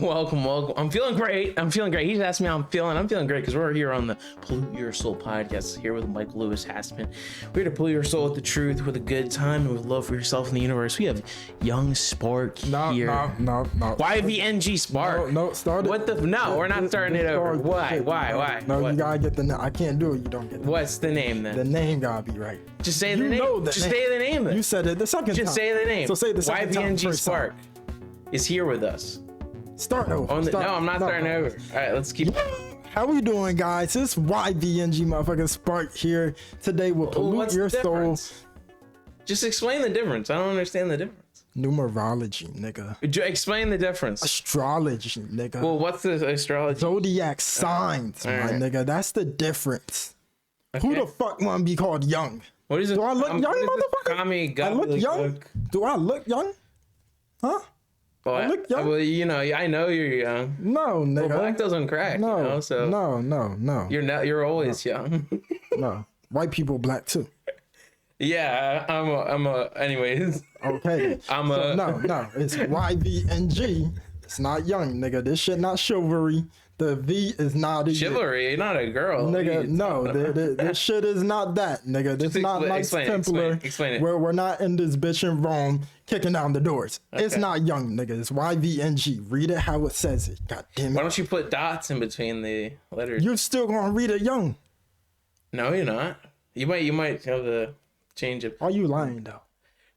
Welcome. I'm feeling great. He just asked me how I'm feeling. I'm feeling great because we're here on the Pollute Your Soul podcast here with Mike Lewis Hassman. We're here to pollute your soul with the truth, with a good time, and with love for yourself and the universe. We have Young Spark here. No. YVNG Spark. No, start it. What the? No, we're not starting it over. Why? No, what? you gotta get the name. I can't do it. You don't get the What's the name then? The name gotta be right. Just say the name. Say the name then. You said it the second time. Just say the name. So say the second time. YVNG Spark is here with us. Start over. No, I'm not starting over. All right, let's keep. How we doing, guys? It's YVNG motherfucking Spark here. Today we'll pollute your soul. Just explain the difference. I don't understand the difference. Numerology, nigga. Explain the difference. Astrology, nigga. Well, what's the astrology? Zodiac signs, my nigga. That's the difference. Okay. Who the fuck want to be called young? What is it? Do I look young, motherfucker? I look young? Do I look young? Huh? Well, I look young? Well, you know, I know you're young. No, nigga. Well, black doesn't crack. No, you know, so no. You're always young. No, white people black too. Yeah, anyways. Okay. No. It's YVNG. It's not young, nigga. This shit not chivalry. The V is not chivalry. You're not a girl, nigga. No, this shit is not that, nigga. This is not Knights Templar. Explain it. Where we're not in this bitch in Rome kicking down the doors. Okay. It's not young, nigga. It's YVNG. Read it how it says it. God damn it. Why don't you put dots in between the letters? You're still gonna read it young. No, you're not. You might have the change of. Are you lying though?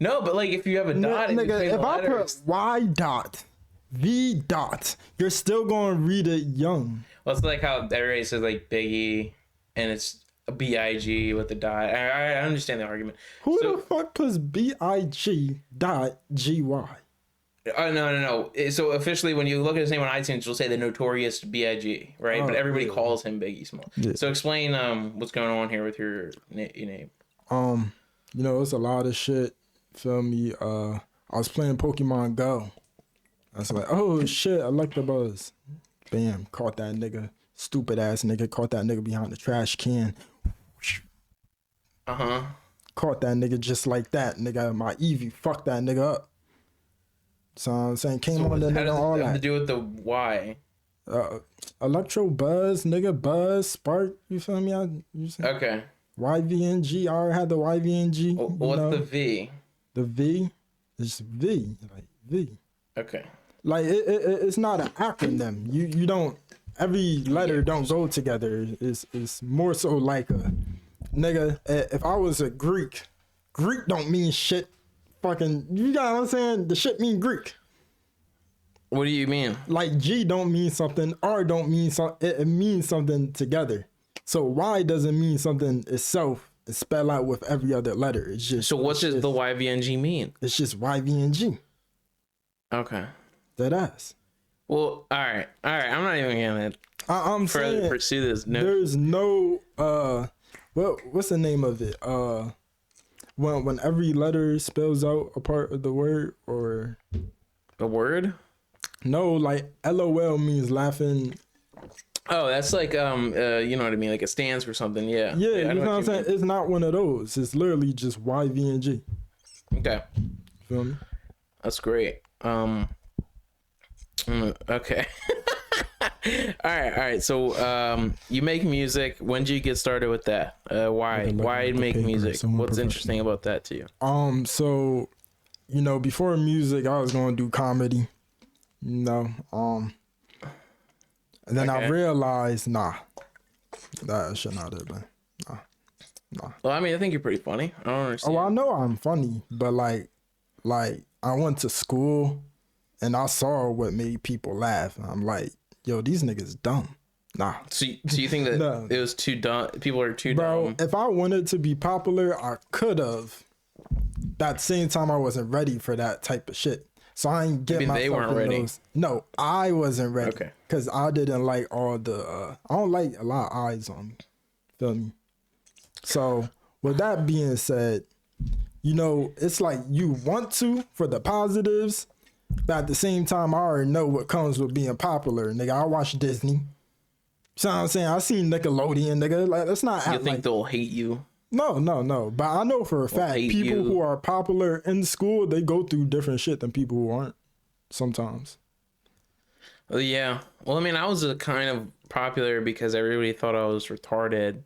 No, but like if you have a dot in between the letters. If I put Y dot. V dot, you're still gonna read it young. Well, it's like how everybody says like Biggie, and it's a BIG with the dot. I understand the argument. Who the fuck puts BIG dot GY? No. So officially, when you look at his name on iTunes, you'll say the Notorious BIG, right? But everybody calls him Biggie Small. Yeah. So explain what's going on here with your name. You know, it's a lot of shit. Feel me? I was playing Pokemon Go. I was like, oh shit, I like the buzz. Bam, caught that nigga. Stupid ass nigga. Caught that nigga behind the trash can. Caught that nigga just like that. Nigga, my Eevee fucked that nigga up. So I'm saying, came on the nigga all that. Have to do with the Y? Electro Buzz, nigga, Buzz, Spark. You feel me? Okay. YVNG. I already had the YVNG. What's the V? The V? It's V. Like V. Okay. Like it's not an acronym. You don't, every letter don't go together. It's more so like a nigga. If I was a Greek don't mean shit. Fucking, you got what I'm saying? The shit mean Greek. What do you mean? Like G don't mean something. R don't mean something. It means something together. So Y doesn't mean something itself. It's spelled out with every other letter. It's just. So what does the YVNG mean? It's just YVNG. Okay. That ass. Well, all right. I'm not even gonna I'm further pursue this. No. There's no what's the name of it? When every letter spells out a part of the word or the word? No, like LOL means laughing. Oh, that's like you know what I mean? Like it stands for something. Yeah. Yeah, you know what I'm saying? It's not one of those. It's literally just YVNG. Okay. Feel me? That's great. Okay. all right. So, you make music. When did you get started with that? Why make music? What's interesting about that to you? So, you know, before music, I was going to do comedy, you know, and then I realized, that should not have been, nah. Well, I mean, I think you're pretty funny. I don't understand. Oh, I know I'm funny, but like I went to school and I saw what made people laugh. And I'm like, yo, these niggas dumb. Nah. So you think that no. It was too dumb? People are too dumb? Bro, if I wanted to be popular, I could have. That same time, I wasn't ready for that type of shit. So I ain't get myself they weren't ready. No, I wasn't ready. Okay. Because I didn't like all the, I don't like a lot of eyes on me. Feel me? So with that being said, you know, it's like you want to for the positives, but at the same time, I already know what comes with being popular. Nigga, I watch Disney. You know what I'm saying? I seen Nickelodeon, nigga. Like, let's not act You think they'll hate you? No. But I know for a fact, people who are popular in school, they go through different shit than people who aren't sometimes. Yeah. Well, I mean, I was a kind of popular because everybody thought I was retarded,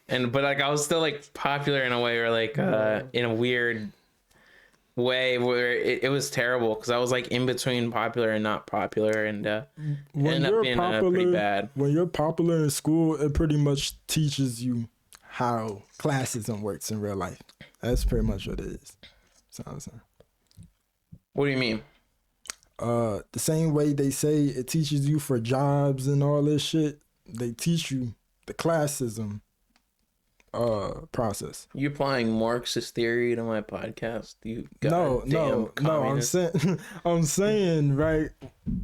but like I was still like popular in a way, or like in a weird way where it was terrible because I was like in between popular and not popular, and When ended up you're being pretty bad. when you're popular in school, it pretty much teaches you how classism works in real life. That's pretty much what it is. Sounds. What do you mean? The same way they say it teaches you for jobs and all this shit, they teach you the classism process. You applying Marxist theory to my podcast? You No, communist. I'm saying, right,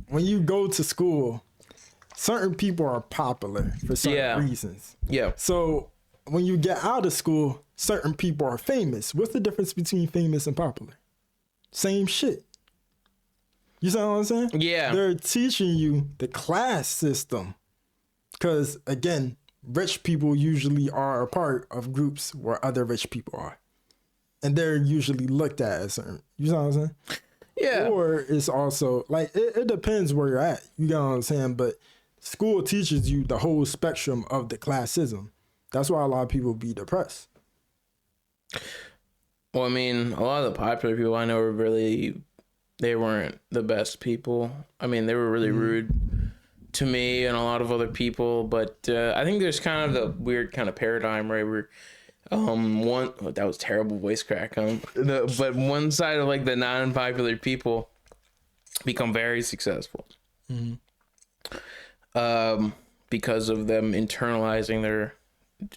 when you go to school, certain people are popular for certain reasons. Yeah. So when you get out of school, certain people are famous. What's the difference between famous and popular? Same shit. You see what I'm saying? Yeah. They're teaching you the class system. Because, again, rich people usually are a part of groups where other rich people are. And they're usually looked at as certain. You know what I'm saying? Yeah. Or it's also, like, it depends where you're at. You know what I'm saying? But school teaches you the whole spectrum of the classism. That's why a lot of people be depressed. Well, I mean, a lot of the popular people I know were really, they weren't the best people. I mean, they were really rude to me and a lot of other people. But I think there's kind of the weird kind of paradigm, right? Where that was terrible voice crack. But one side of like the non-popular people become very successful. Because of them internalizing their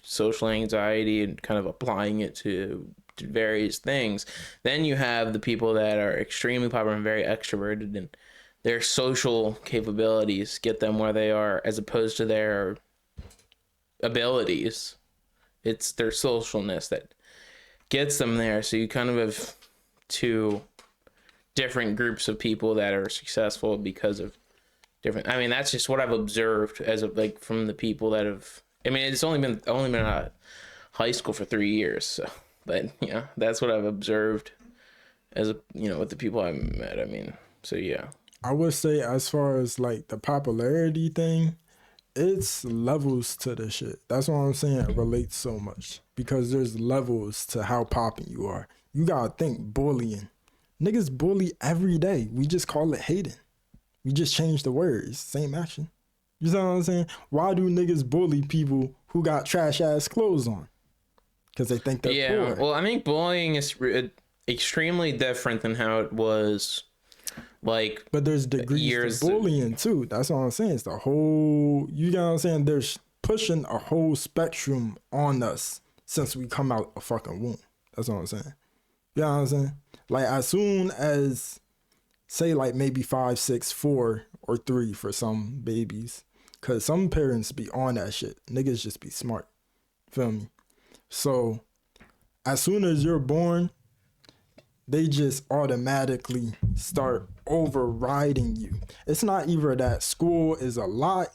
social anxiety and kind of applying it to various things. Then you have the people that are extremely popular and very extroverted, and their social capabilities get them where they are as opposed to their abilities. It's their socialness that gets them there. So you kind of have two different groups of people that are successful because of different. I mean, that's just what I've observed as of like from the people that have. I mean, it's only been out of high school for 3 years, so. But yeah, that's what I've observed as with the people I've met. I mean, so yeah. I would say as far as like the popularity thing, it's levels to the shit. That's what I'm saying. It relates so much because there's levels to how popping you are. You gotta think bullying. Niggas bully every day. We just call it hating. We just change the words. Same action. You know what I'm saying? Why do niggas bully people who got trash ass clothes on? Because they think they're poor. Well, I think bullying is extremely different than how it was, like. But there's degrees to bullying too. That's what I'm saying. It's the whole. You know what I'm saying? There's pushing a whole spectrum on us since we come out a fucking womb. That's what I'm saying. You know what I'm saying? Like as soon as, say, like maybe 5, 6, 4, or 3 for some babies, because some parents be on that shit. Niggas just be smart. Feel me? So, as soon as you're born, they just automatically start overriding you. It's not even that school is a lot,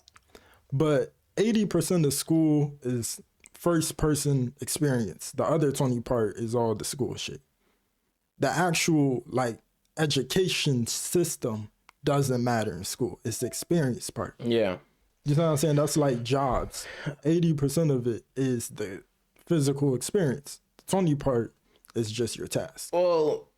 but 80% of school is first person experience. The other 20 part is all the school shit. The actual like education system doesn't matter in school. It's the experience part. Yeah. You know what I'm saying? That's like jobs. 80% of it is the physical experience. The 20 part is just your task. Well,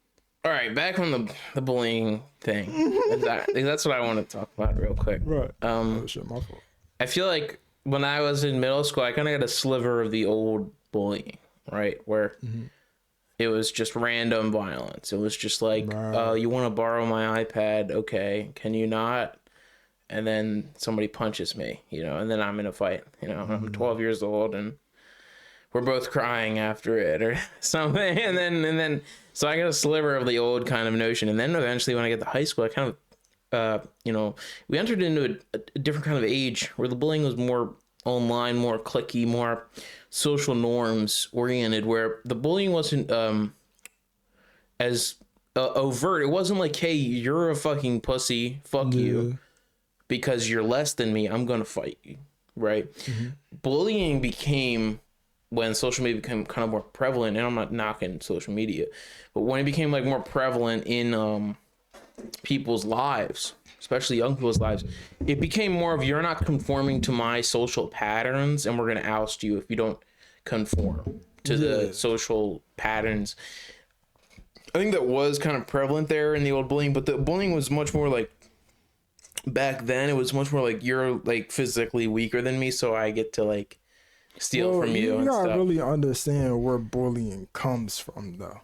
all right, back on the bullying thing. That's what I want to talk about real quick. Right. Oh shit, my fault. I feel like when I was in middle school, I kind of got a sliver of the old bullying, right? Where it was just random violence. It was just like, you want to borrow my iPad? Okay, can you not? And then somebody punches me, and then I'm in a fight. I'm 12 years old and we're both crying after it or something. And then, so I got a sliver of the old kind of notion. And then eventually when I get to high school, I kind of, we entered into a different kind of age where the bullying was more online, more cliquey, more social norms oriented, where the bullying wasn't as overt. It wasn't like, hey, you're a fucking pussy, fuck you, because you're less than me, I'm gonna fight you, right? Bullying became, when social media became kind of more prevalent, and I'm not knocking social media, but when it became like more prevalent in people's lives, especially young people's lives, it became more of, you're not conforming to my social patterns, and we're going to oust you if you don't conform to the social patterns. I think that was kind of prevalent there in the old bullying, but the bullying was much more like, back then it was much more like, you're like physically weaker than me, so I get to like steal from you and gotta stuff. really understand where bullying comes from, though.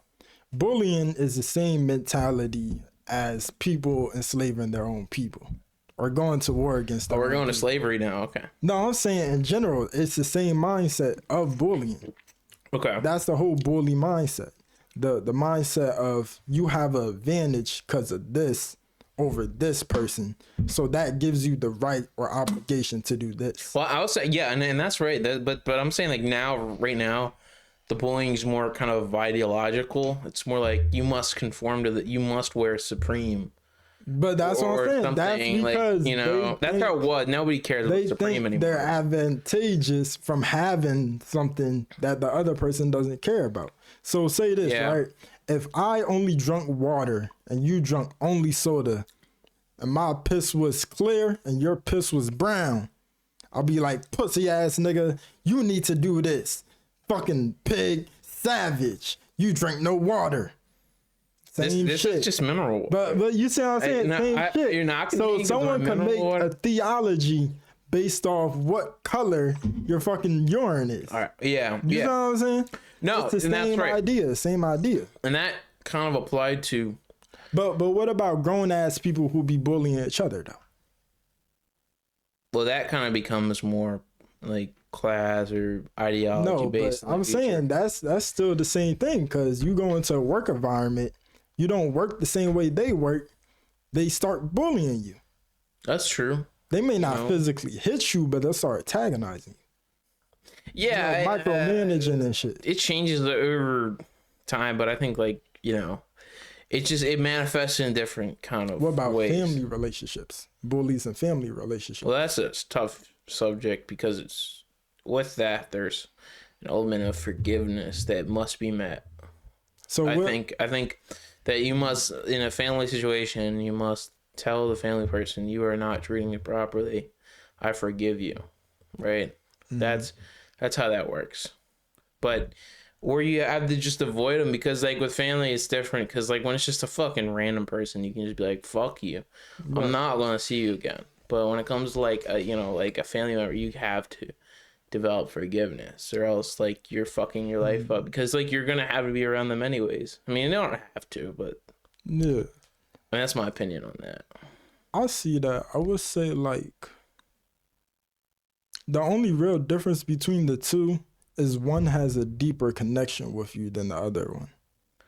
Bullying is the same mentality as people enslaving their own people or going to war against them. Oh, we're going to slavery now. Okay. No, I'm saying in general, it's the same mindset of bullying. Okay. That's the whole bully mindset. The mindset of, you have an advantage because of this over this person, so that gives you the right or obligation to do this. Well, I would say, yeah, and that's right. But I'm saying, like, right now, the bullying is more kind of ideological. It's more like, you must conform to you must wear Supreme. But that's what I'm saying. That's because, like, you know, that's how it was. Nobody cares about Supreme anymore. They're advantageous from having something that the other person doesn't care about. So say this, right? If I only drunk water and you drunk only soda, and my piss was clear and your piss was brown, I'll be like, pussy ass nigga, you need to do this. Fucking pig, savage. You drink no water. Same this shit. Is just mineral water. But you see what I'm saying? Same shit. You're not so someone can make a theology based off what color your fucking urine is. All right. Yeah. You know what I'm saying? No, it's the and that's same right. idea. Same idea. And that kind of applied to. But what about grown ass people who be bullying each other though? Well, that kind of becomes more like class or ideology based. But I'm saying that's still the same thing, because you go into a work environment, you don't work the same way they work, they start bullying you. That's true. They may not physically hit you, but they'll start antagonizing you. Yeah, micromanaging and shit. It changes over time, but I think, like, you know, it manifests in different kind of. What about ways. Family relationships? Bullies and family relationships. Well, that's a tough subject, because it's with that there's an element of forgiveness that must be met. So I think that you must, in a family situation, you must tell the family person, you are not treating me properly. I forgive you, right? Mm-hmm. That's how that works. But or you have to just avoid them, because like with family it's different, because like when it's just a fucking random person, you can just be like, fuck you, I'm not gonna see you again. But when it comes to like a, you know, like a family member, you have to develop forgiveness, or else like you're fucking your life up, because like you're gonna have to be around them anyways. I mean, you don't have to, but yeah, I mean, that's my opinion on that. I see that. I would say like the only real difference between the two is one has a deeper connection with you than the other one,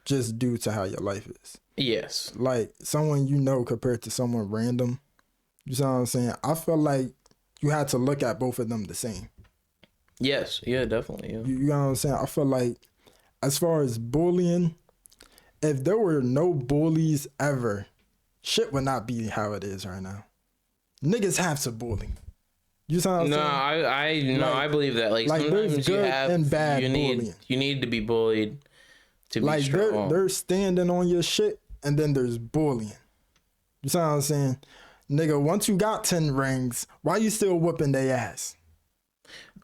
just due to how your life is. Yes. Like someone you know compared to someone random. You see what I'm saying? I feel like you had to look at both of them the same. Yes. Yeah, definitely. Yeah. You know what I'm saying? I feel like as far as bullying, if there were no bullies ever, shit would not be how it is right now. Niggas have to bully. You know what I'm saying? I believe that. Like sometimes you have and bad bullying. You need to be bullied to be strong. Like they're standing on your shit, and then there's bullying. You know what I'm saying? Nigga, once you got 10 rings, why you still whooping their ass?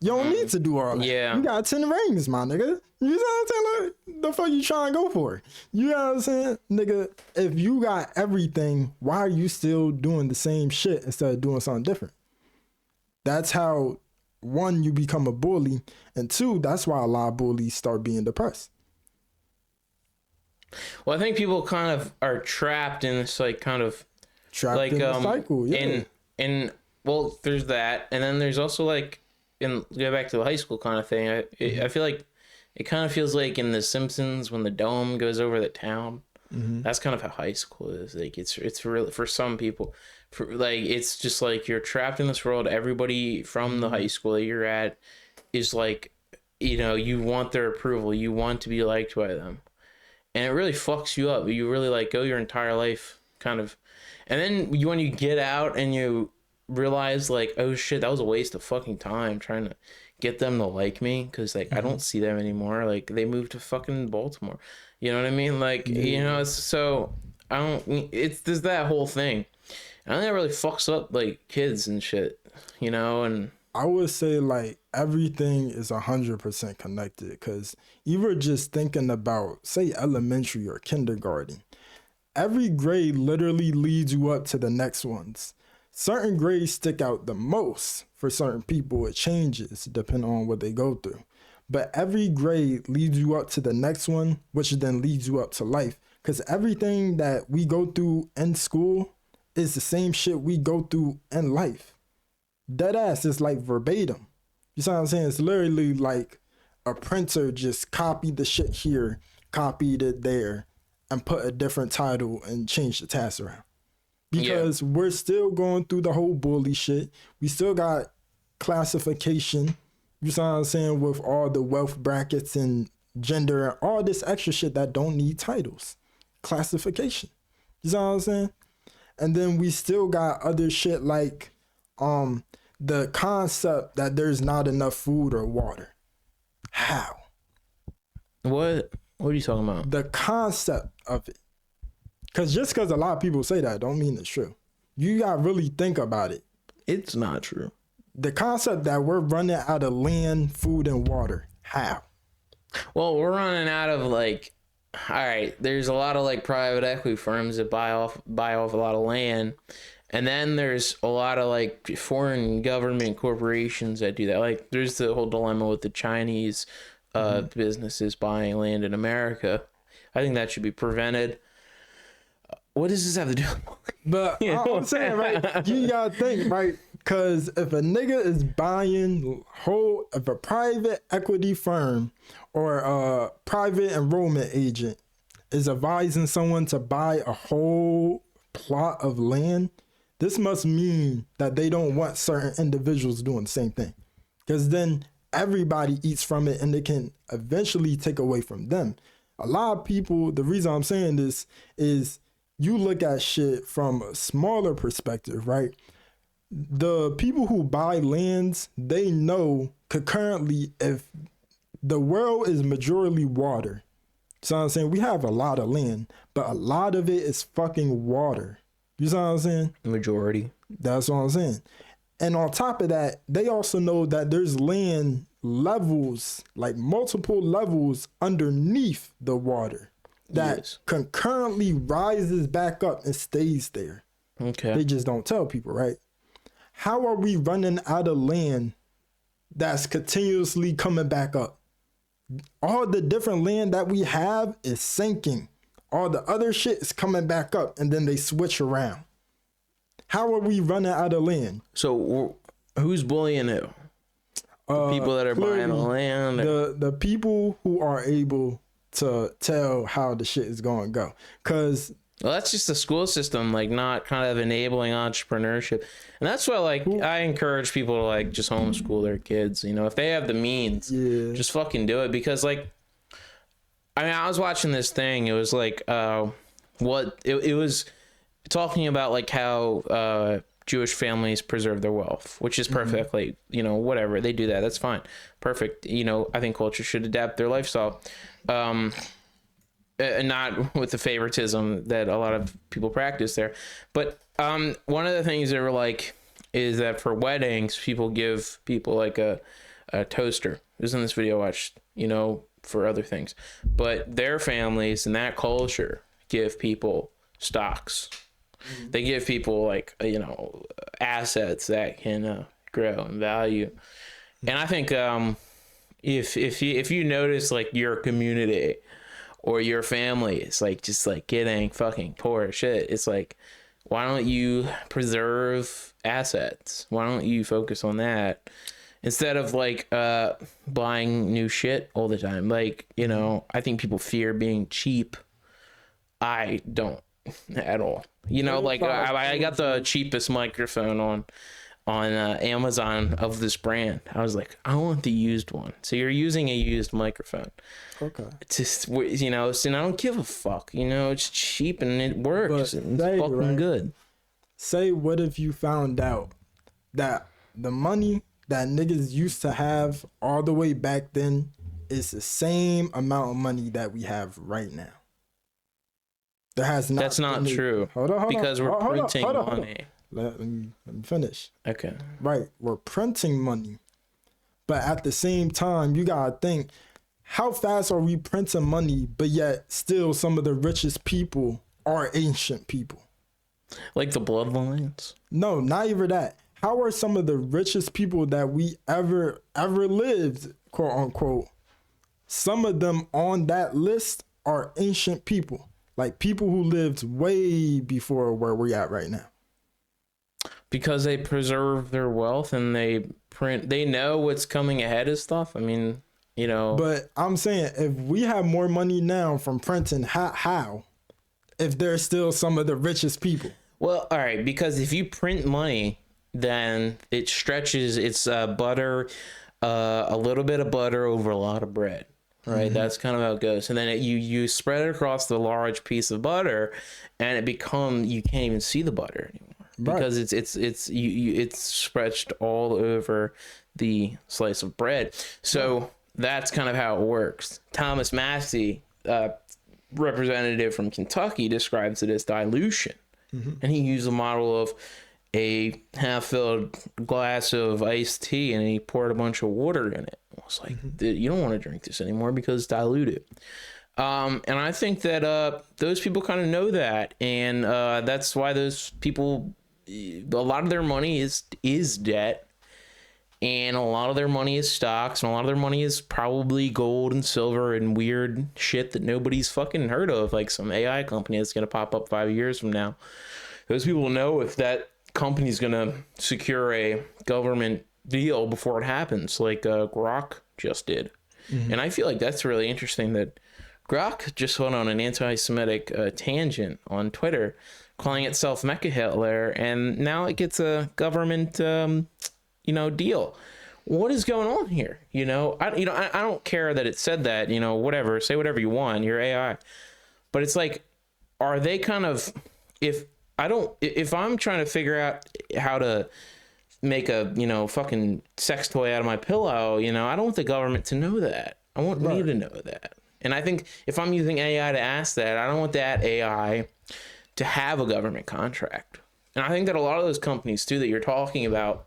You don't need to do all that. Yeah. You got 10 rings, my nigga. You know what I'm saying? Like, the fuck you trying to go for? You know what I'm saying? Nigga, if you got everything, why are you still doing the same shit instead of doing something different? That's how, one, you become a bully, and two, that's why a lot of bullies start being depressed. Well, I think people kind of are trapped in this, like, kind of like, in the cycle, yeah. And well, there's that, and then there's also like, go back to the high school kind of thing. I feel like it kind of feels like in The Simpsons when the dome goes over the town. Mm-hmm. That's kind of how high school is. Like it's really, for some people, like it's just like you're trapped in this world. Everybody from the high school that you're at is like, you know, you want their approval. You want to be liked by them, and it really fucks you up. You really like go your entire life kind of, and then when you get out and you realize like, oh shit, that was a waste of fucking time trying to get them to like me, because like I don't see them anymore. Like they moved to fucking Baltimore, you know what I mean? Like you know, so I don't. It's there's that whole thing. I think that really fucks up like kids and shit, you know. And I would say like everything is 100% connected, because you were just thinking about, say, elementary or kindergarten. Every grade literally leads you up to the next ones. Certain grades stick out the most. For certain people, it changes depending on what they go through. But every grade leads you up to the next one, which then leads you up to life. Because everything that we go through in school is the same shit we go through in life. Dead ass is like verbatim. You see what I'm saying? It's literally like a printer just copied the shit here, copied it there, and put a different title and changed the task around. Because we're still going through the whole bully shit. We still got classification. You see what I'm saying? With all the wealth brackets and gender and all this extra shit that don't need titles. Classification. You see what I'm saying? And then we still got other shit like the concept that there's not enough food or water. How? what are you talking about? The concept of it. Because just because a lot of people say that don't mean it's true. You gotta really think about it. It's not true. The concept that we're running out of land, food, and water. How? Well, we're running out of like, all right, there's a lot of like private equity firms that buy off a lot of land. And then there's a lot of like foreign government corporations that do that. Like there's the whole dilemma with the Chinese businesses buying land in America. I think that should be prevented. What does this have to do? But you know I'm saying, right? You gotta think, right? Because if a nigga is buying if a private equity firm or a private enrollment agent is advising someone to buy a whole plot of land, this must mean that they don't want certain individuals doing the same thing. Because then everybody eats from it and they can eventually take away from them. A lot of people, the reason I'm saying this is you look at shit from a smaller perspective, right? The people who buy lands, they know concurrently if the world is majorly water. So I'm saying we have a lot of land, but a lot of it is fucking water. You see what I'm saying? Majority. That's what I'm saying. And on top of that, they also know that there's land levels, like multiple levels underneath the water that concurrently rises back up and stays there. Okay. They just don't tell people, right? How are we running out of land that's continuously coming back up? All the different land that we have is sinking. All the other shit is coming back up and then they switch around. How are we running out of land? So who's bullying who? The people that are buying the land? The people who are able to tell how the shit is going to go. Because well, that's just the school system, like not kind of enabling entrepreneurship. And that's why like I encourage people to like just homeschool their kids, you know, if they have the means, just fucking do it. Because like, I mean, I was watching this thing, it was like it was talking about like how Jewish families preserve their wealth, which is perfectly, you know, whatever, they do that, that's fine, perfect. You know, I think culture should adapt their lifestyle, and not with the favoritism that a lot of people practice there. But one of the things they were like is that for weddings, people give people like a toaster. It was in this video I watched, you know, for other things. But their families and that culture give people stocks. They give people like, you know, assets that can grow in value. And I think if you notice like your community or your family is like just like getting fucking poor as shit, it's like, why don't you preserve assets? Why don't you focus on that instead of like buying new shit all the time? Like, you know, I think people fear being cheap. I don't at all. You know, like I got the cheapest microphone on Amazon of this brand. I was like, I want the used one. So you're using a used microphone. Okay. It's just, you know, so I don't give a fuck. You know, it's cheap and it works. And it's fucking good. Say, what if you found out that the money that niggas used to have all the way back then is the same amount of money that we have right now? There has not. That's not true. Hold on. Because we're printing money. Let me finish. Okay. Right, we're printing money, but at the same time, you gotta think, how fast are we printing money, but yet still some of the richest people are ancient people? Like the bloodlines? No, not even that. How are some of the richest people that we ever lived, quote unquote, some of them on that list are ancient people, like people who lived way before where we're at right now. Because they preserve their wealth and they know what's coming ahead of stuff. I mean, you know. But I'm saying, if we have more money now from printing, how? If there's still some of the richest people? Well, all right, because if you print money, then it stretches its butter, a little bit of butter over a lot of bread, right? That's kind of how it goes. And then you spread it across the large piece of butter, and you can't even see the butter anymore. Because it's stretched all over the slice of bread. So that's kind of how it works. Thomas Massey, representative from Kentucky, describes it as dilution. And he used the model of a half-filled glass of iced tea, and he poured a bunch of water in it. I was like, you don't want to drink this anymore because it's diluted. And I think that those people kind of know that, and that's why those people, a lot of their money is debt, and a lot of their money is stocks, and a lot of their money is probably gold and silver and weird shit that nobody's fucking heard of, like some AI company that's going to pop up 5 years from now. Those people know if that company's going to secure a government deal before it happens, like Grok just did. And I feel like that's really interesting that Grok just went on an anti-Semitic tangent on Twitter, calling itself Mecha Hitler, and now it gets a government, deal. What is going on here? I don't care that it said that. Whatever, say whatever you want. You're AI, but it's like, are they kind of if I'm trying to figure out how to make a fucking sex toy out of my pillow, I don't want the government to know that. I want me to know that. And I think if I'm using AI to ask that, I don't want that AI to have a government contract. And I think that a lot of those companies too that you're talking about,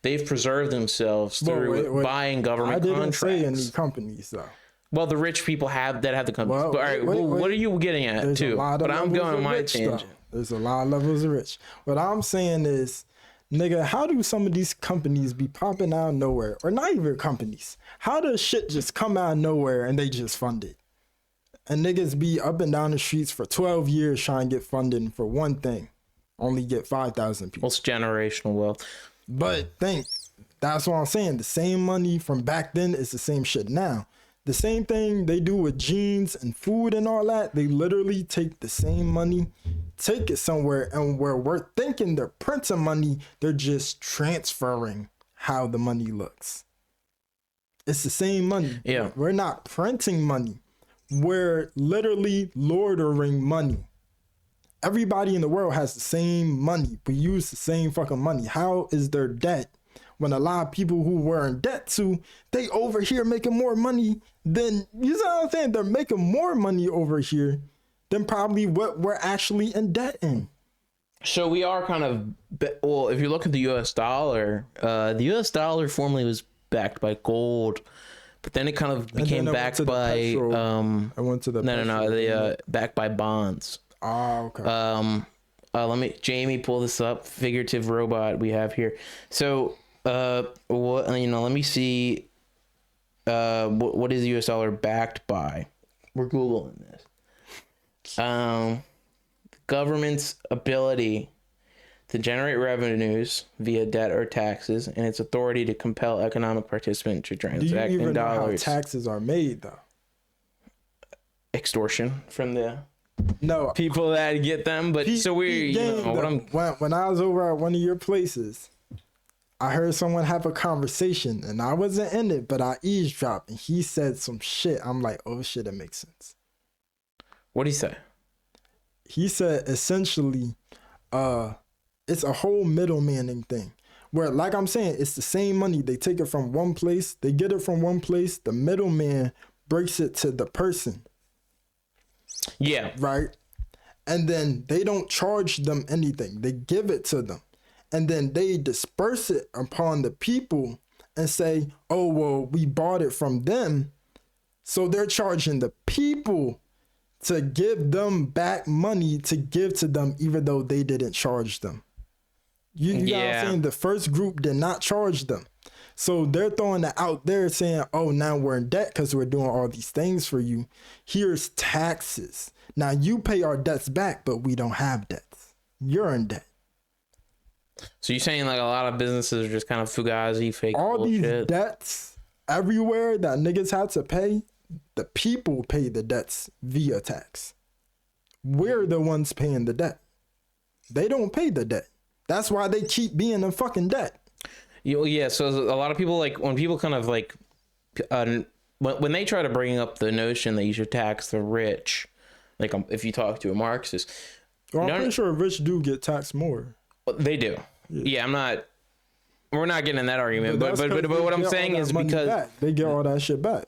they've preserved themselves through buying government contracts. I didn't say any companies though. Well, the rich people have the companies. Well, but all right, what are you getting at too? But I'm going on my tangent. There's a lot of levels of rich. What I'm saying is, nigga, how do some of these companies be popping out of nowhere? Or not even companies. How does shit just come out of nowhere and they just fund it? And niggas be up and down the streets for 12 years trying to get funding for one thing. Only get 5,000 people. Well, it's generational wealth. But that's what I'm saying. The same money from back then is the same shit now. The same thing they do with jeans and food and all that. They literally take the same money, take it somewhere, and where we're thinking they're printing money, they're just transferring how the money looks. It's the same money. Yeah. We're not printing money. We're literally laundering money. Everybody in the world has the same money. We use the same fucking money. How is there debt when a lot of people who we're in debt to, they over here making more money than, you know what I'm saying? They're making more money over here than probably what we're actually in debt in. So we are kind of, well, if you look at the US dollar formerly was backed by gold, but then it kind of became backed by, I went to the backed by bonds. Oh, okay. Jamie, pull this up, figurative robot we have here. So, let me see, what is the US dollar backed by? We're Googling this. Government's ability to generate revenues via debt or taxes, and its authority to compel economic participants to transact in dollars. Do you even know how taxes are made, though? Extortion from the people that get them. But when I was over at one of your places, I heard someone have a conversation, and I wasn't in it, but I eavesdropped, and he said some shit. I'm like, oh shit, it makes sense. What'd he say? He said essentially, it's a whole middlemaning thing where, like I'm saying, it's the same money. They take it from one place, they get it from one place, the middleman breaks it to the person. Yeah. Right? and then they don't charge them anything. They give it to them, and then they disperse it upon the people and say, oh, well, we bought it from them. So they're charging the people to give them back money to give to them, even though they didn't charge them. You know what I'm saying? The first group did not charge them. So they're throwing it out there saying, oh, now we're in debt because we're doing all these things for you. Here's taxes. Now you pay our debts back, but we don't have debts. You're in debt. So you're saying like a lot of businesses are just kind of fugazi, fake all bullshit. These debts everywhere that niggas had to pay, the people pay the debts via tax. We're the ones paying the debt. They don't pay the debt. That's why they keep being in fucking debt. Yeah, so a lot of people, like, when people kind of like, when they try to bring up the notion that you should tax the rich, like if you talk to a Marxist. Well, I'm pretty sure rich do get taxed more. They do. Yeah, we're not getting in that argument, but what I'm saying is because they get all that shit back.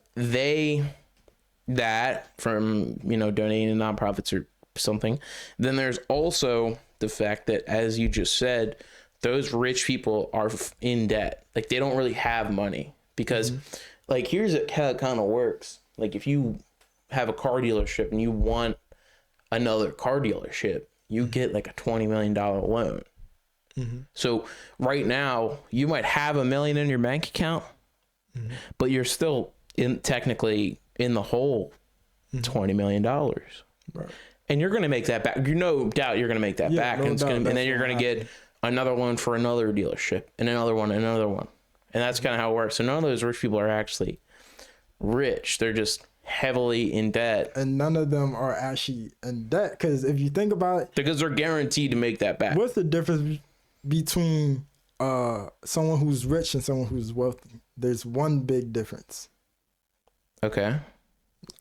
That from, donating to nonprofits or something. Then there's also the fact that, as you just said, those rich people are in debt. Like, they don't really have money because, like, here's how it kind of works. Like, if you have a car dealership and you want another car dealership, you get like a $20 million loan. So right now you might have $1 million in your bank account, but you're still technically in the hole $20 million. Right. And you're going to make that back. No doubt you're going to make that back. And then you're going to get another one for another dealership and another one and another one. And that's kind of how it works. So none of those rich people are actually rich. They're just heavily in debt. And none of them are actually in debt. Because if you think about it. Because they're guaranteed to make that back. What's the difference between someone who's rich and someone who's wealthy? There's one big difference. Okay.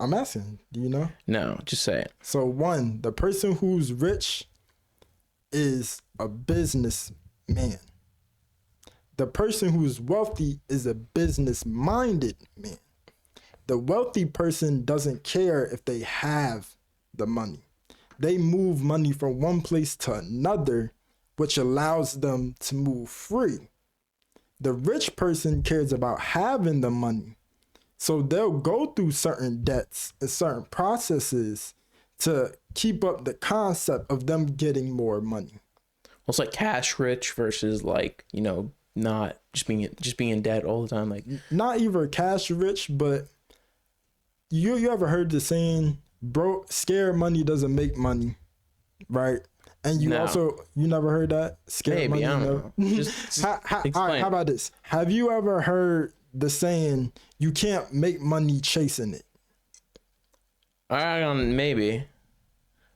I'm asking, do you know? No, just say it. So one, the person who's rich is a businessman. The person who's wealthy is a business-minded man. The wealthy person doesn't care if they have the money. They move money from one place to another, which allows them to move free. The rich person cares about having the money. So they'll go through certain debts and certain processes to keep up the concept of them getting more money. Well, it's like cash rich versus like, not just being in debt all the time. Like, not even cash rich, but you ever heard the saying, bro, scared money doesn't make money, right? And you never heard that? Scared money. I don't know. Just all right, how about this? Have you ever heard the saying, you can't make money chasing it? Maybe.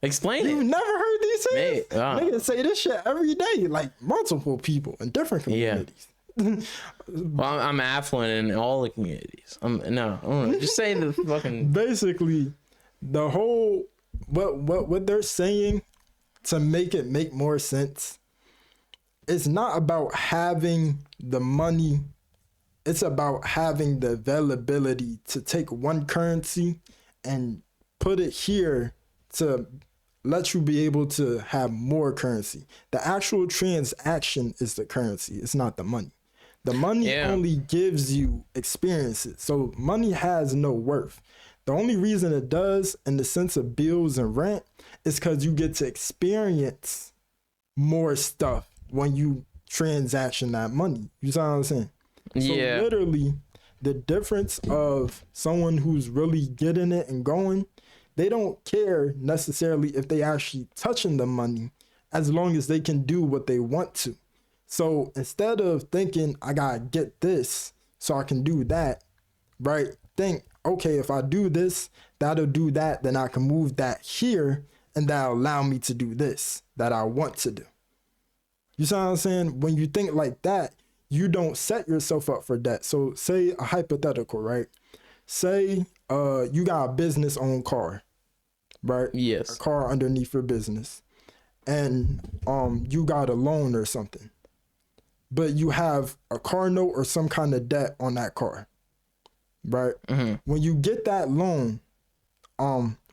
Explain it. You've never heard these sayings? Niggas say this shit every day, like multiple people in different communities. Well, I'm affluent in all the communities. Just say the fucking. Basically, the whole what they're saying, to make it make more sense, it's not about having the money. It's about having the availability to take one currency and put it here to let you be able to have more currency. The actual transaction is the currency. It's not the money. The money only gives you experiences. So money has no worth. The only reason it does, in the sense of bills and rent, is because you get to experience more stuff when you transaction that money. You see what I'm saying? So literally, the difference of someone who's really getting it and going, they don't care necessarily if they actually touching the money, as long as they can do what they want to. So instead of thinking, I gotta get this so I can do that, right? Think, okay, if I do this, that'll do that, then I can move that here, and that'll allow me to do this that I want to do. You see what I'm saying? When you think like that, you don't set yourself up for that. So say a hypothetical, right? Say you got a business owned car, right? Yes. A car underneath your business. And you got a loan or something. But you have a car note or some kind of debt on that car, right? Mm-hmm. When you get that loan,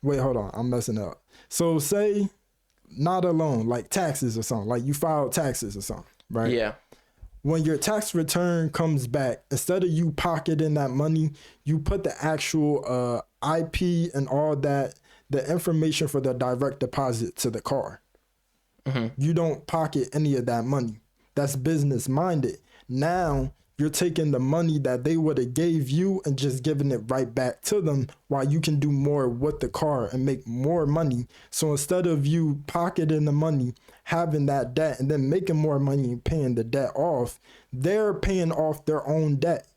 wait, hold on, I'm messing up. So say not a loan, like taxes or something. Like you filed taxes or something, right? Yeah. When your tax return comes back, instead of you pocketing that money, you put the actual IP and all that, the information for the direct deposit to the car. You don't pocket any of that money. That's business minded. Now you're taking the money that they would have gave you and just giving it right back to them, while you can do more with the car and make more money. So instead of you pocketing the money, having that debt, and then making more money and paying the debt off, they're paying off their own debt.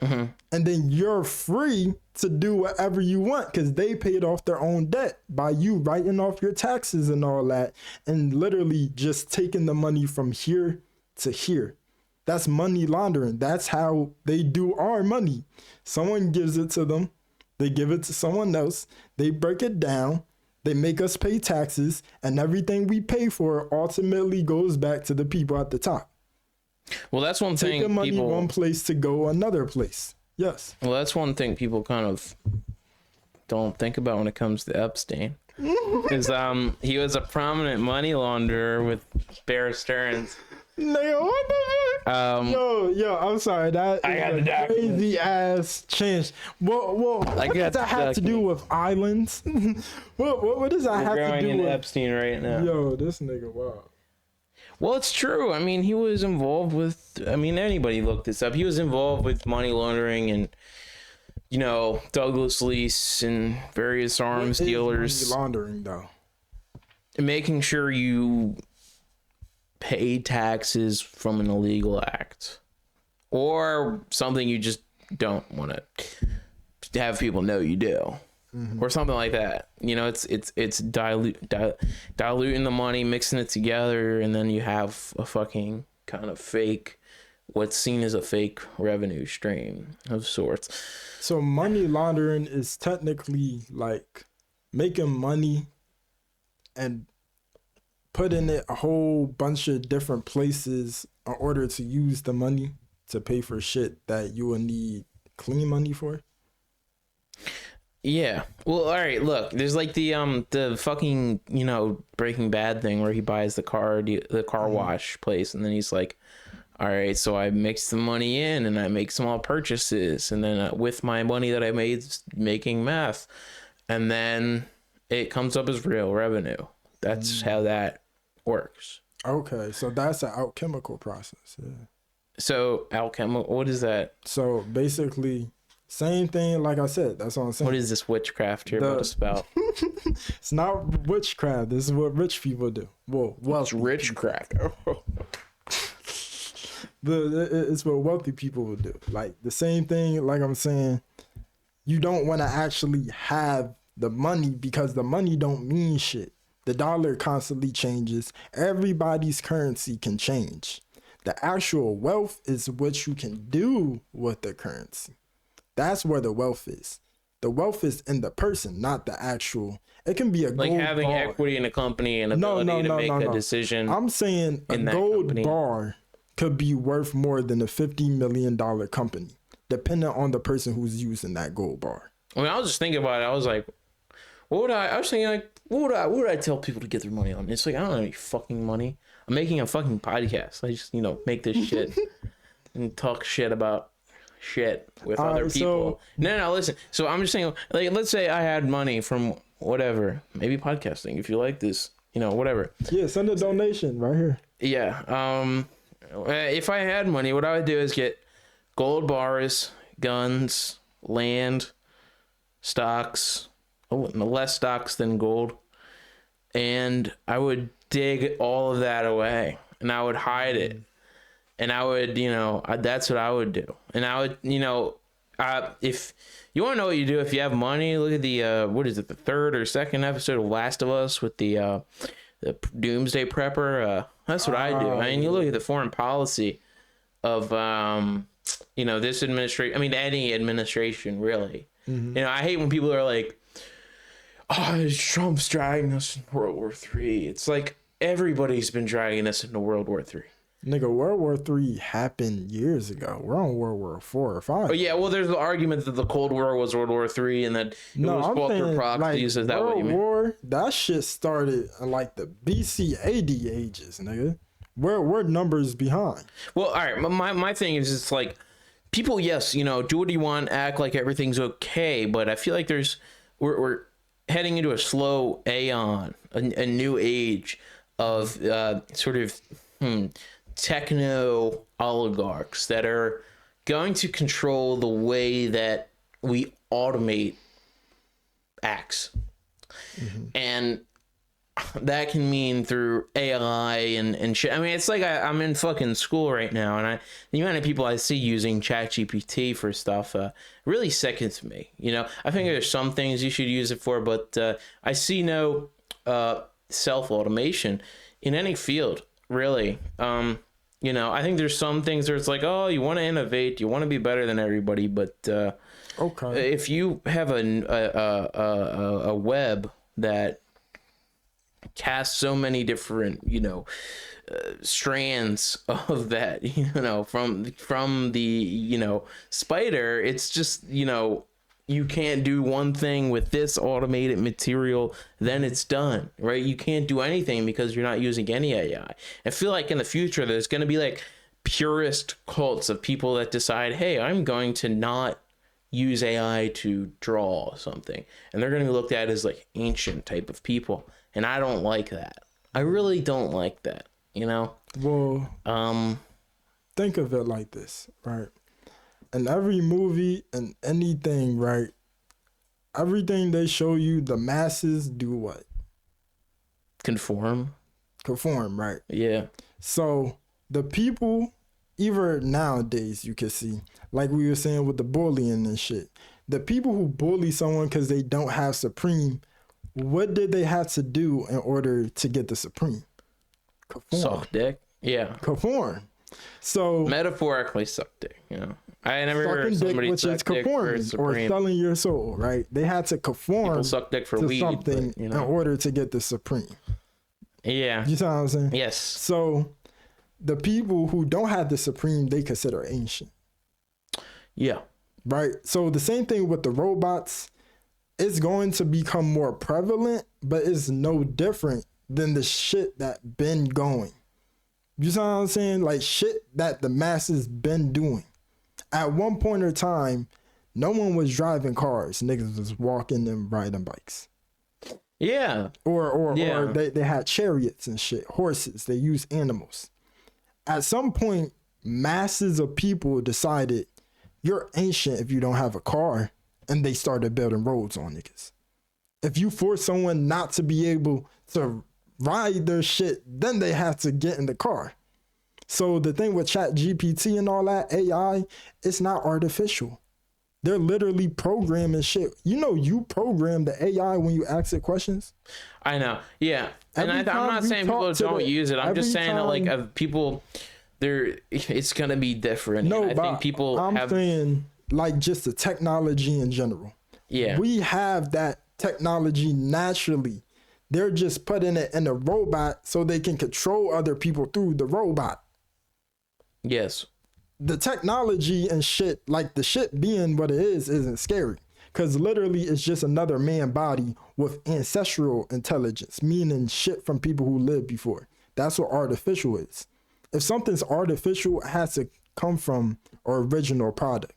And then you're free to do whatever you want because they paid off their own debt by you writing off your taxes and all that, and literally just taking the money from here to here. That's money laundering. That's how they do our money. Someone gives it to them. They give it to someone else. They break it down. They make us pay taxes, and everything we pay for ultimately goes back to the people at the top. Well, that's one thing. Take the money people, one place to go another place. Yes. Well, that's one thing people kind of don't think about when it comes to Epstein. Is he was a prominent money launderer with Bear Stearns. Nigga, what the fuck? Yo, I'm sorry. That is a crazy ass change. What does that have to do with islands? what does that have to do with Epstein right now? Yo, this nigga, wow. Well, it's true. I mean, he was involved with, anybody look this up. He was involved with money laundering and, Douglas lease and various arms dealers. Money laundering, though. Making sure you pay taxes from an illegal act or something you just don't want to have people know you do. Or something like that. It's diluting the money, mixing it together, and then you have a fucking kind of fake, what's seen as a fake revenue stream of sorts. So money laundering is technically like making money and putting it a whole bunch of different places in order to use the money to pay for shit that you will need clean money for. Yeah. Well, all right. Look, there's like the fucking Breaking Bad thing where he buys the car wash place, and then he's like, all right, so I mix the money in and I make small purchases, and then with my money that I made making meth, and then it comes up as real revenue. That's how that works. Okay, so that's an alchemical process. Yeah. So alchemical, what is that? So basically, same thing, like I said, that's what I'm saying. What is this witchcraft you're about to spout? It's not witchcraft. This is what rich people do. Whoa, what's Richcraft? It's what wealthy people will do. Like the same thing, like I'm saying, you don't want to actually have the money because the money don't mean shit. The dollar constantly changes. Everybody's currency can change. The actual wealth is what you can do with the currency. That's where the wealth is. The wealth is in the person, not the actual. It can be a like gold having bar. Equity and a company and ability to make a decision. I'm saying a gold company. Bar could be worth more than a $50 million company, depending on the person who's using that gold bar. I was just thinking about it. I was like, what would I tell people to get their money on? It's like, I don't have any fucking money. I'm making a fucking podcast. I just, make this shit and talk shit about shit with other people. No, listen. So I'm just saying, like, let's say I had money from whatever, maybe podcasting. If you like this, whatever. Yeah, send a donation right here. Yeah. If I had money, what I would do is get gold bars, guns, land, stocks. Less stocks than gold, and I would dig all of that away, and I would hide it, and I would, that's what I would do, and I would, if you want to know what you do if you have money, look at the what is it, the third or second episode of Last of Us with the Doomsday Prepper. That's what I do. I mean, you look at the foreign policy of this administration. I mean, any administration really. I hate when people are like, oh, Trump's dragging us into World War III. It's like everybody's been dragging us into World War III. Nigga, World War III happened years ago. We're on World War IV or V. But yeah, well, there's the argument that the Cold War was World War III and that it was fought through proxies. Is that what you mean? World War, that shit started in like the BC AD ages, nigga. We're numbers behind. Well, all right. My thing is, it's like people, yes, you know, do what you want, act like everything's okay, but I feel like we're heading into a slow aeon, a new age of sort of techno oligarchs that are going to control the way that we automate acts. And that can mean through AI and shit. I mean, it's like I'm in fucking school right now, and the amount of people I see using ChatGPT for stuff really sickens me. You know, I think there's some things you should use it for, but I see no self-automation in any field, really. You know, I think there's some things where it's like, oh, you want to innovate, you want to be better than everybody, but okay, if you have a web that casts so many different, you know, strands of that, you know, from the, you know, spider, it's just, you know, you can't do one thing with this automated material, then it's done, right? You can't do anything because you're not using any AI. I feel like in the future, there's going to be like purist cults of people that decide, hey, I'm going to not use AI to draw something. And they're going to be looked at as like ancient type of people. And I don't like that. I really don't like that, you know? Well, think of it like this, right? In every movie and anything, right? Everything they show you, the masses do what? Conform, right? Yeah. So the people, even nowadays, you can see, like we were saying with the bullying and shit, the people who bully someone because they don't have Supreme, what did they have to do in order to get the Supreme? Conform. Suck dick. Yeah. Conform. So metaphorically suck dick, you know. I never heard somebody which suck is dick for conforming or Supreme. selling your soul, right? They had to conform People suck dick for to weed, something but, you know. in order to get the Supreme. Yeah. You see what I'm saying? Yes. So the people who don't have the Supreme, they consider ancient. Yeah. Right? So the same thing with the robots, it's going to become more prevalent, but it's no different than the shit that been going. You see what I'm saying? Like shit that the masses been doing. At one point in time, no one was driving cars. Niggas was walking and riding bikes. Yeah. Or they had chariots and shit, horses. They used animals. At some point, masses of people decided you're ancient if you don't have a car, and they started building roads on niggas. If you force someone not to be able to ride their shit, then they have to get in the car. So the thing with ChatGPT and all that, AI, it's not artificial. They're literally programming shit. You know, you program the AI when you ask it questions. I know. Yeah. And I'm not saying people don't use it. I'm just saying that like people, it's going to be different. No, I think people I'm saying like just the technology in general. Yeah. We have that technology naturally. They're just putting it in a robot so they can control other people through the robot. Yes. The technology and shit, like the shit being what it is, isn't scary. Because literally it's just another man body with ancestral intelligence, meaning shit from people who lived before. That's what artificial is. If something's artificial, it has to come from an original product.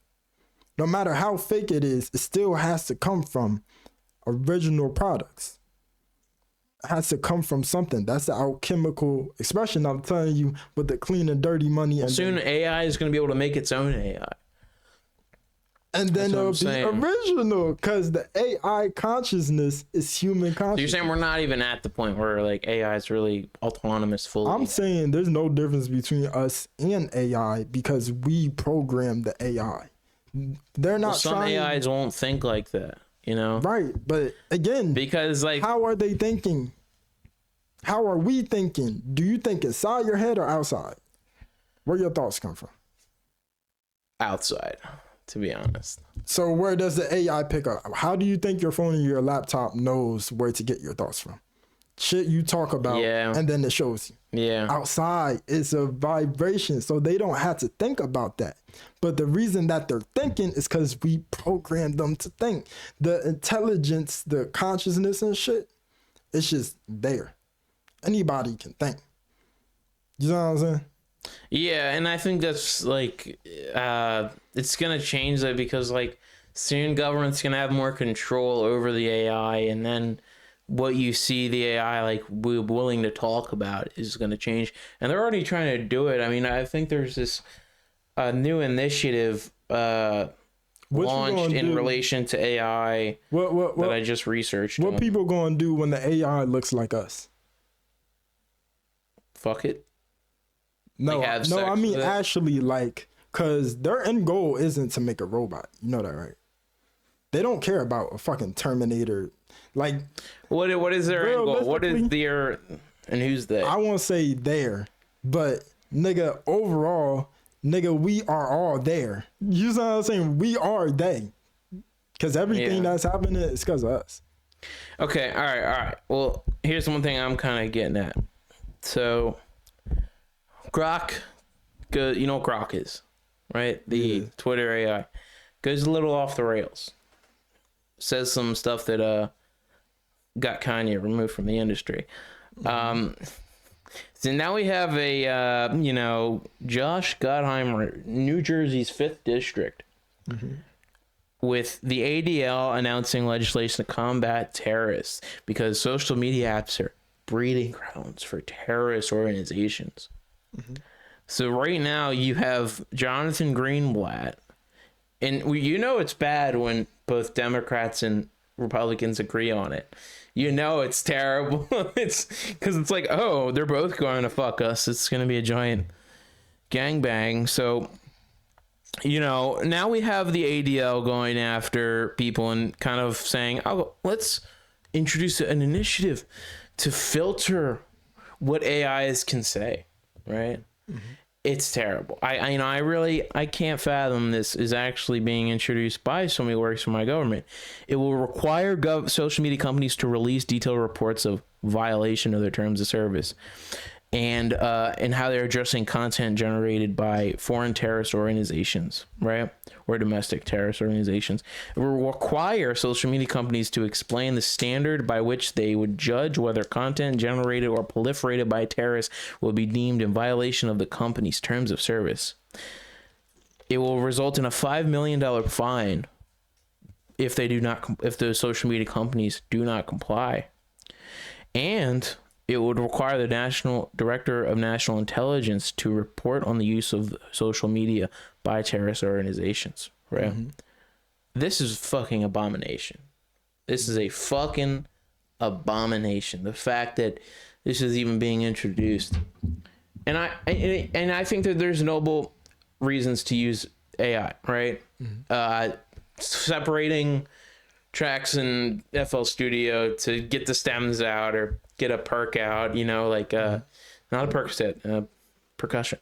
No matter how fake it is, it still has to come from original products. It has to come from something. That's the alchemical expression I'm telling you with the clean and dirty money. And soon AI is going to be able to make its own AI. And then it'll be original because the AI consciousness is human consciousness. So you're saying we're not even at the point where like AI is really autonomous fully? I'm saying there's no difference between us and AI because we program the AI. They're not some AIs won't think like that, you know? Right, but again, because like, how are they thinking? How are we thinking? Do you think inside your head or outside? Where your thoughts come from? Outside, to be honest. So where does the AI pick up? How do you think your phone and your laptop knows where to get your thoughts from? shit you talk about, Yeah. and then it shows you. Yeah. Outside, it's a vibration, so they don't have to think about that. But the reason that they're thinking is because we programmed them to think. The intelligence, the consciousness and shit, it's just there. Anybody can think. You know what I'm saying? Yeah, and I think that's like it's gonna change that because like soon government's gonna have more control over the AI, and then what you see the AI like willing to talk about is gonna change. And they're already trying to do it. I mean, I think there's this new initiative launched in relation to AI that I just researched. What people gonna do when the AI looks like us? Fuck it. No, Like, have no, sex I mean with it? actually, like, cause their end goal isn't to make a robot. You know that, right? They don't care about a fucking Terminator. Like, What is their end goal? What is realistically, their and who's they? I won't say there, but nigga, overall, nigga, we are all there. You know what I'm saying? We are they. Cause everything Yeah. that's happening is because of us. Okay, all right. Well, here's one thing I'm kind of getting at. So, Grok, you know what Grok is, right? The Yeah. Twitter AI goes a little off the rails. Says some stuff that got Kanye removed from the industry. So now we have a Josh Gottheimer, New Jersey's 5th district, with the ADL announcing legislation to combat terrorists because social media apps are breeding grounds for terrorist organizations. So right now you have Jonathan Greenblatt, and it's bad when both Democrats and Republicans agree on it. It's terrible. It's because it's like, oh, they're both going to fuck us. It's going to be a giant gangbang. So, now we have the ADL going after people and kind of saying, oh, let's introduce an initiative to filter what AIs can say, right? It's terrible. I can't fathom this is actually being introduced by somebody who works for my government. It will require social media companies to release detailed reports of violation of their terms of service and how they're addressing content generated by foreign terrorist organizations, right? Or domestic terrorist organizations. It will require social media companies to explain the standard by which they would judge whether content generated or proliferated by terrorists will be deemed in violation of the company's terms of service. It will result in a $5 million fine if those social media companies do not comply. And it would require the National Director of National Intelligence to report on the use of social media by terrorist organizations, right? This is fucking abomination. This is a fucking abomination. The fact that this is even being introduced. And I think that there's noble reasons to use AI, right? Separating tracks in FL Studio to get the stems out or get a perk out, not a Percocet, percussion.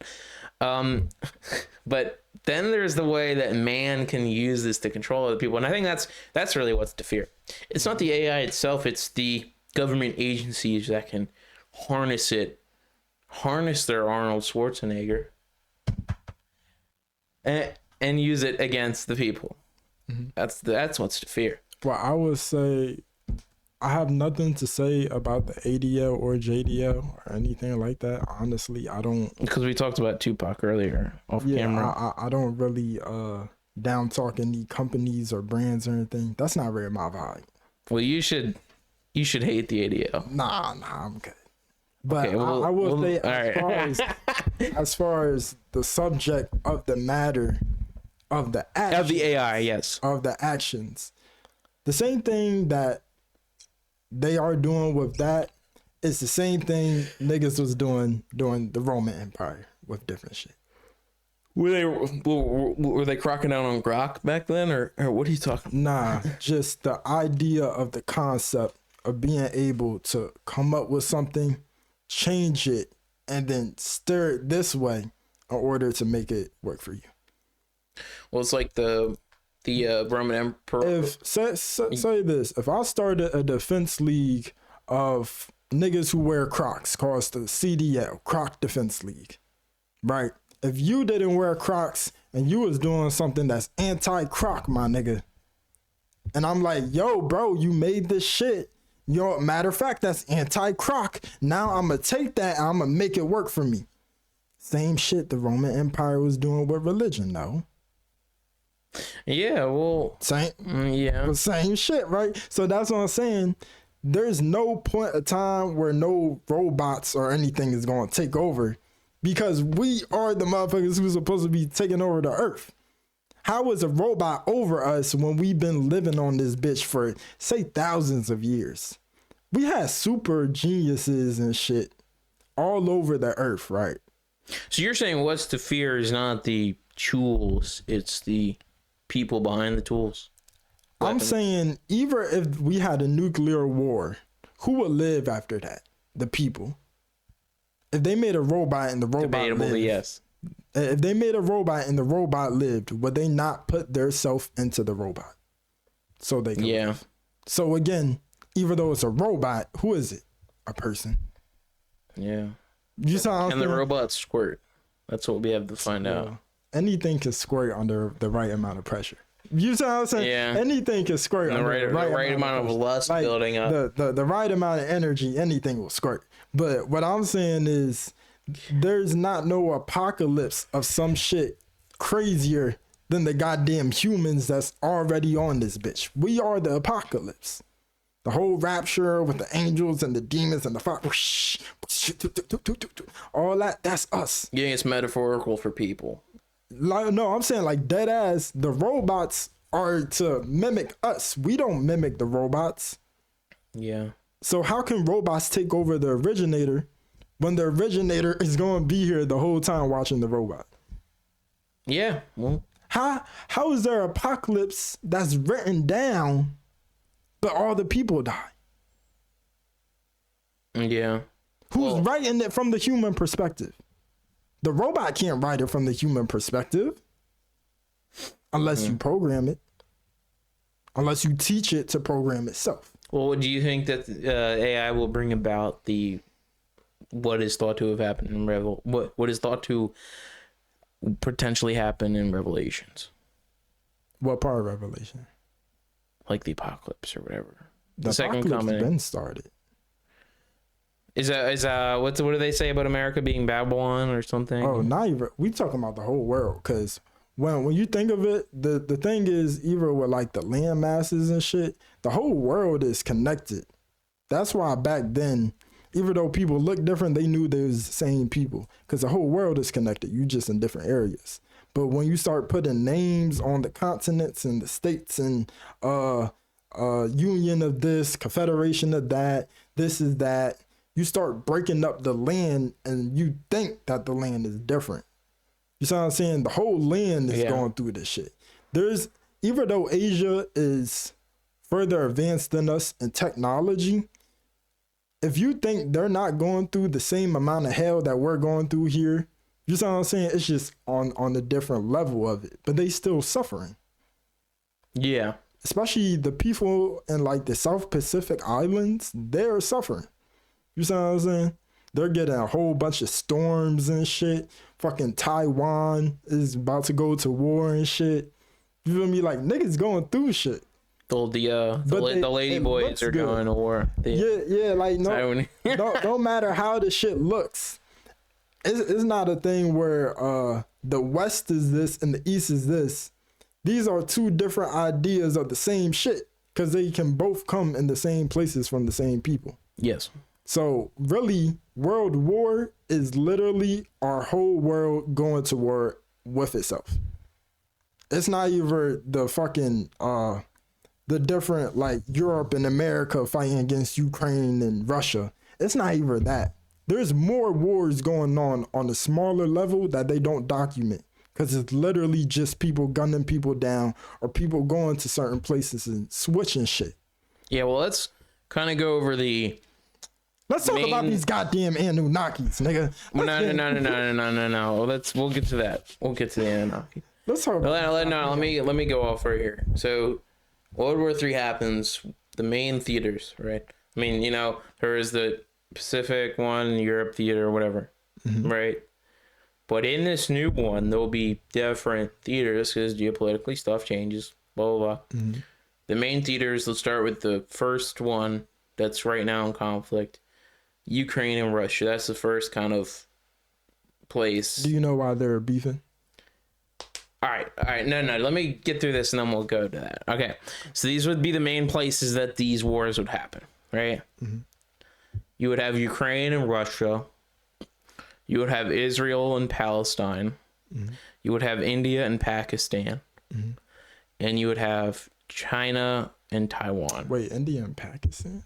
But then there's the way that man can use this to control other people. And I think that's really what's to fear. It's not the AI itself, it's the government agencies that can harness their Arnold Schwarzenegger and use it against the people. That's what's to fear. Well, I would say I have nothing to say about the ADL or JDL or anything like that. Honestly, I don't. Because we talked about Tupac earlier off camera. I don't really down talk any companies or brands or anything. That's not really my vibe. Well, you should hate the ADL. Nah, I'm good. But Okay, I will say, right. as far as the subject of the matter of the actions, Of the AI, yes. of the actions, the same thing that they are doing with that is the same thing niggas was doing during the Roman Empire with different shit. Were they crocking down on Grok back then, or what are you talking? Nah, just the idea of the concept of being able to come up with something, change it, and then stir it this way in order to make it work for you. Well, it's like the Roman Emperor. If say this, if I started a defense league of niggas who wear Crocs, calls the CDL, Croc Defense League, right? If you didn't wear Crocs and you was doing something that's anti-Croc, my nigga, and I'm like, yo, bro, you made this shit. Yo, matter of fact, that's anti-Croc. Now I'm going to take that and I'm going to make it work for me. Same shit the Roman Empire was doing with religion, though. Yeah, well. Same shit, right? So that's what I'm saying. There's no point of time where no robots or anything is going to take over because we are the motherfuckers who's supposed to be taking over the earth. How is a robot over us when we've been living on this bitch for, say, thousands of years? We had super geniuses and shit all over the earth, right? So you're saying what's to fear is not the tools, it's the people behind the tools? I'm saying even if we had a nuclear war, who would live after that? The people. If they made a robot and the robot lived, yes. If they made a robot and the robot lived, would they not put their self into the robot so they can live? So again, even though it's a robot, who is it? A person. Yeah. You saw and the robots squirt. That's what we have to find out. Anything can squirt under the right amount of pressure. You see what I'm saying? Yeah. Anything can squirt and under the right amount of lust like building up. The right amount of energy, anything will squirt. But what I'm saying is there's not no apocalypse of some shit crazier than the goddamn humans that's already on this bitch. We are the apocalypse. The whole rapture with the angels and the demons and the fire. All that's us. Yeah, it's metaphorical for people. Like, no, I'm saying like dead ass, the robots are to mimic us. We don't mimic the robots. Yeah. So how can robots take over the originator when the originator is going to be here the whole time watching the robot? Yeah. Well, how is there apocalypse that's written down, but all the people die? Yeah. Who's writing it from the human perspective? The robot can't write it from the human perspective unless you program it, unless you teach it to program itself. Well, do you think that AI will bring about what is thought to have happened in what is thought to potentially happen in Revelations? What part of Revelation? Like the apocalypse or whatever. The second apocalypse been started. Is what do they say about America being Babylon or something? Oh, not even. We talking about the whole world, because when you think of it, the thing is, even with like the land masses and shit, the whole world is connected. That's why back then, even though people look different, they knew they was the same people, because the whole world is connected. You just in different areas. But when you start putting names on the continents and the states and union of this, confederation of that, this is that, you start breaking up the land and you think that the land is different. You see what I'm saying? The whole land is going through this shit. Even though Asia is further advanced than us in technology, if you think they're not going through the same amount of hell that we're going through here, you see what I'm saying? It's just on a different level of it, but they still suffering. Yeah. Especially the people in like the South Pacific Islands, they're suffering. You see what I'm saying? They're getting a whole bunch of storms and shit. Fucking Taiwan is about to go to war and shit. You feel me? Like, niggas going through shit. The lady boys are going to war. Like, no matter how the shit looks, it's not a thing where the West is this and the East is this. These are two different ideas of the same shit, because they can both come in the same places from the same people. Yes. So really, world war is literally our whole world going to war with itself. It's not even the fucking the different like Europe and America fighting against Ukraine and Russia. It's not even that. There's more wars going on a smaller level that they don't document, because it's literally just people gunning people down or people going to certain places and switching shit. Yeah, well, let's kind of go over Let's talk about these goddamn Anunnakis, nigga. No. We'll get to that. We'll get to the Anunnaki. Let's talk about let me go off right here. So World War III happens, the main theaters, right? I mean, there is the Pacific one, Europe theater, whatever, right? But in this new one, there'll be different theaters because geopolitically stuff changes, blah, blah, blah. The main theaters, let's start with the first one that's right now in conflict, Ukraine and Russia. That's the first kind of place. Do you know why they're beefing? All right. No. Let me get through this and then we'll go to that. Okay. So these would be the main places that these wars would happen, right? You would have Ukraine and Russia. You would have Israel and Palestine. You would have India and Pakistan. And you would have China and Taiwan. Wait, India and Pakistan?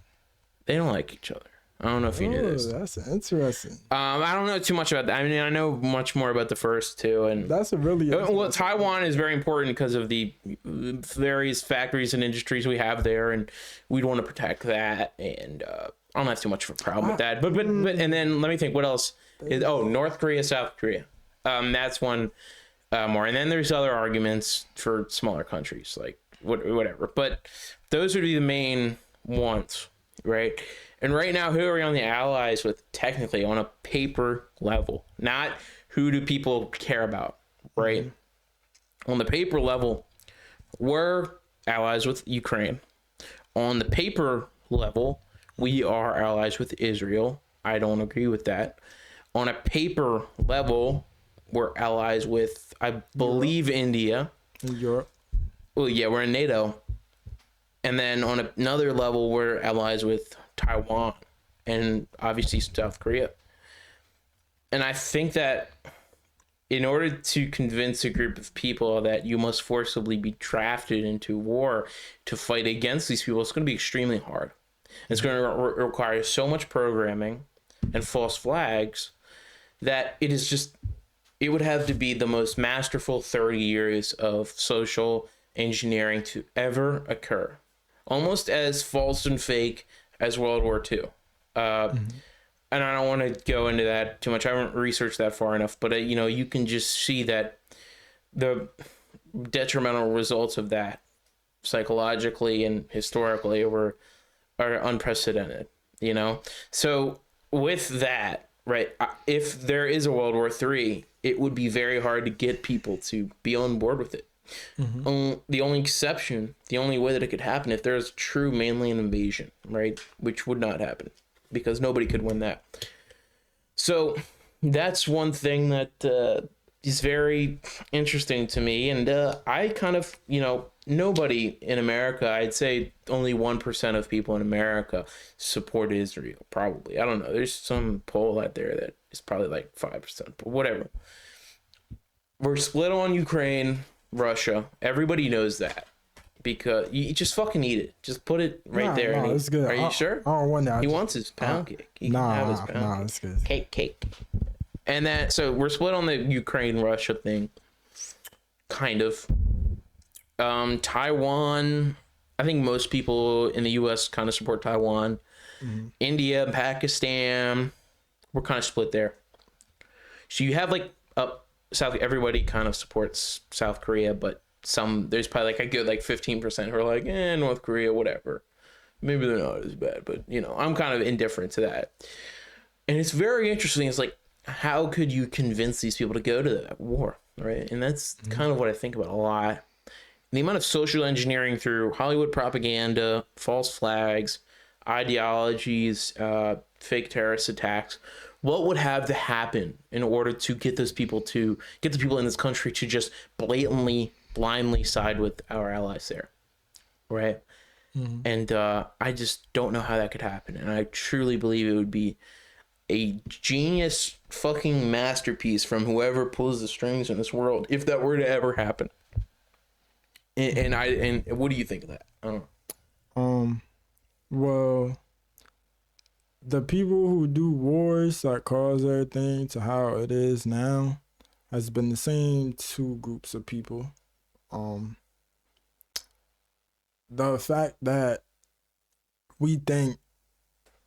They don't like each other. I don't know if you knew this. That's interesting. I don't know too much about that. I mean, I know much more about the first two, and that's a really well. Taiwan is very important because of the various factories and industries we have there, and we'd want to protect that. And I don't have too much of a problem with that. But and then let me think. What else? North Korea, South Korea. That's one more. And then there's other arguments for smaller countries, like whatever. But those would be the main ones, right? And right now, who are we on the allies with technically on a paper level? Not who do people care about, right? On the paper level, we're allies with Ukraine. On the paper level, we are allies with Israel. I don't agree with that. On a paper level, we're allies with, I believe, India. In Europe. Well, yeah, we're in NATO. And then on another level, we're allies with Taiwan and obviously South Korea. And I think that in order to convince a group of people that you must forcibly be drafted into war to fight against these people, it's going to be extremely hard. It's going to require so much programming and false flags that it would have to be the most masterful 30 years of social engineering to ever occur. Almost as false and fake as World War II. And I don't want to go into that too much. I haven't researched that far enough, but you can just see that the detrimental results of that psychologically and historically are unprecedented, So with that, right, if there is a World War III, it would be very hard to get people to be on board with it. The only exception, the only way that it could happen, if there's a true mainland invasion, right, which would not happen because nobody could win that. So that's one thing that is very interesting to me. And I kind of, nobody in America, I'd say only 1% of people in America support Israel, probably. I don't know. There's some poll out there that is probably like 5%, but whatever. We're split on Ukraine, Russia. Everybody knows that because you just fucking eat it. Just put it right there. No, it's good. Are you sure? I don't want that. He wants his pound cake. He can have his pound it's good. cake. And that, so we're split on the Ukraine-Russia thing, kind of. Taiwan, I think most people in the U.S. kind of support Taiwan. India, Pakistan, we're kind of split there. So you have like South, everybody kind of supports South Korea, but there's probably like a good 15% who are like, North Korea, whatever. Maybe they're not as bad, but I'm kind of indifferent to that. And it's very interesting. It's like, how could you convince these people to go to that war, right? And that's kind of what I think about a lot. The amount of social engineering through Hollywood propaganda, false flags, ideologies, fake terrorist attacks. What would have to happen in order to get the people in this country to just blatantly, blindly side with our allies there, right? And I just don't know how that could happen. And I truly believe it would be a genius fucking masterpiece from whoever pulls the strings in this world if that were to ever happen. And what do you think of that? I don't know. Well, the people who do wars that cause everything to how it is now has been the same two groups of people. The fact that we think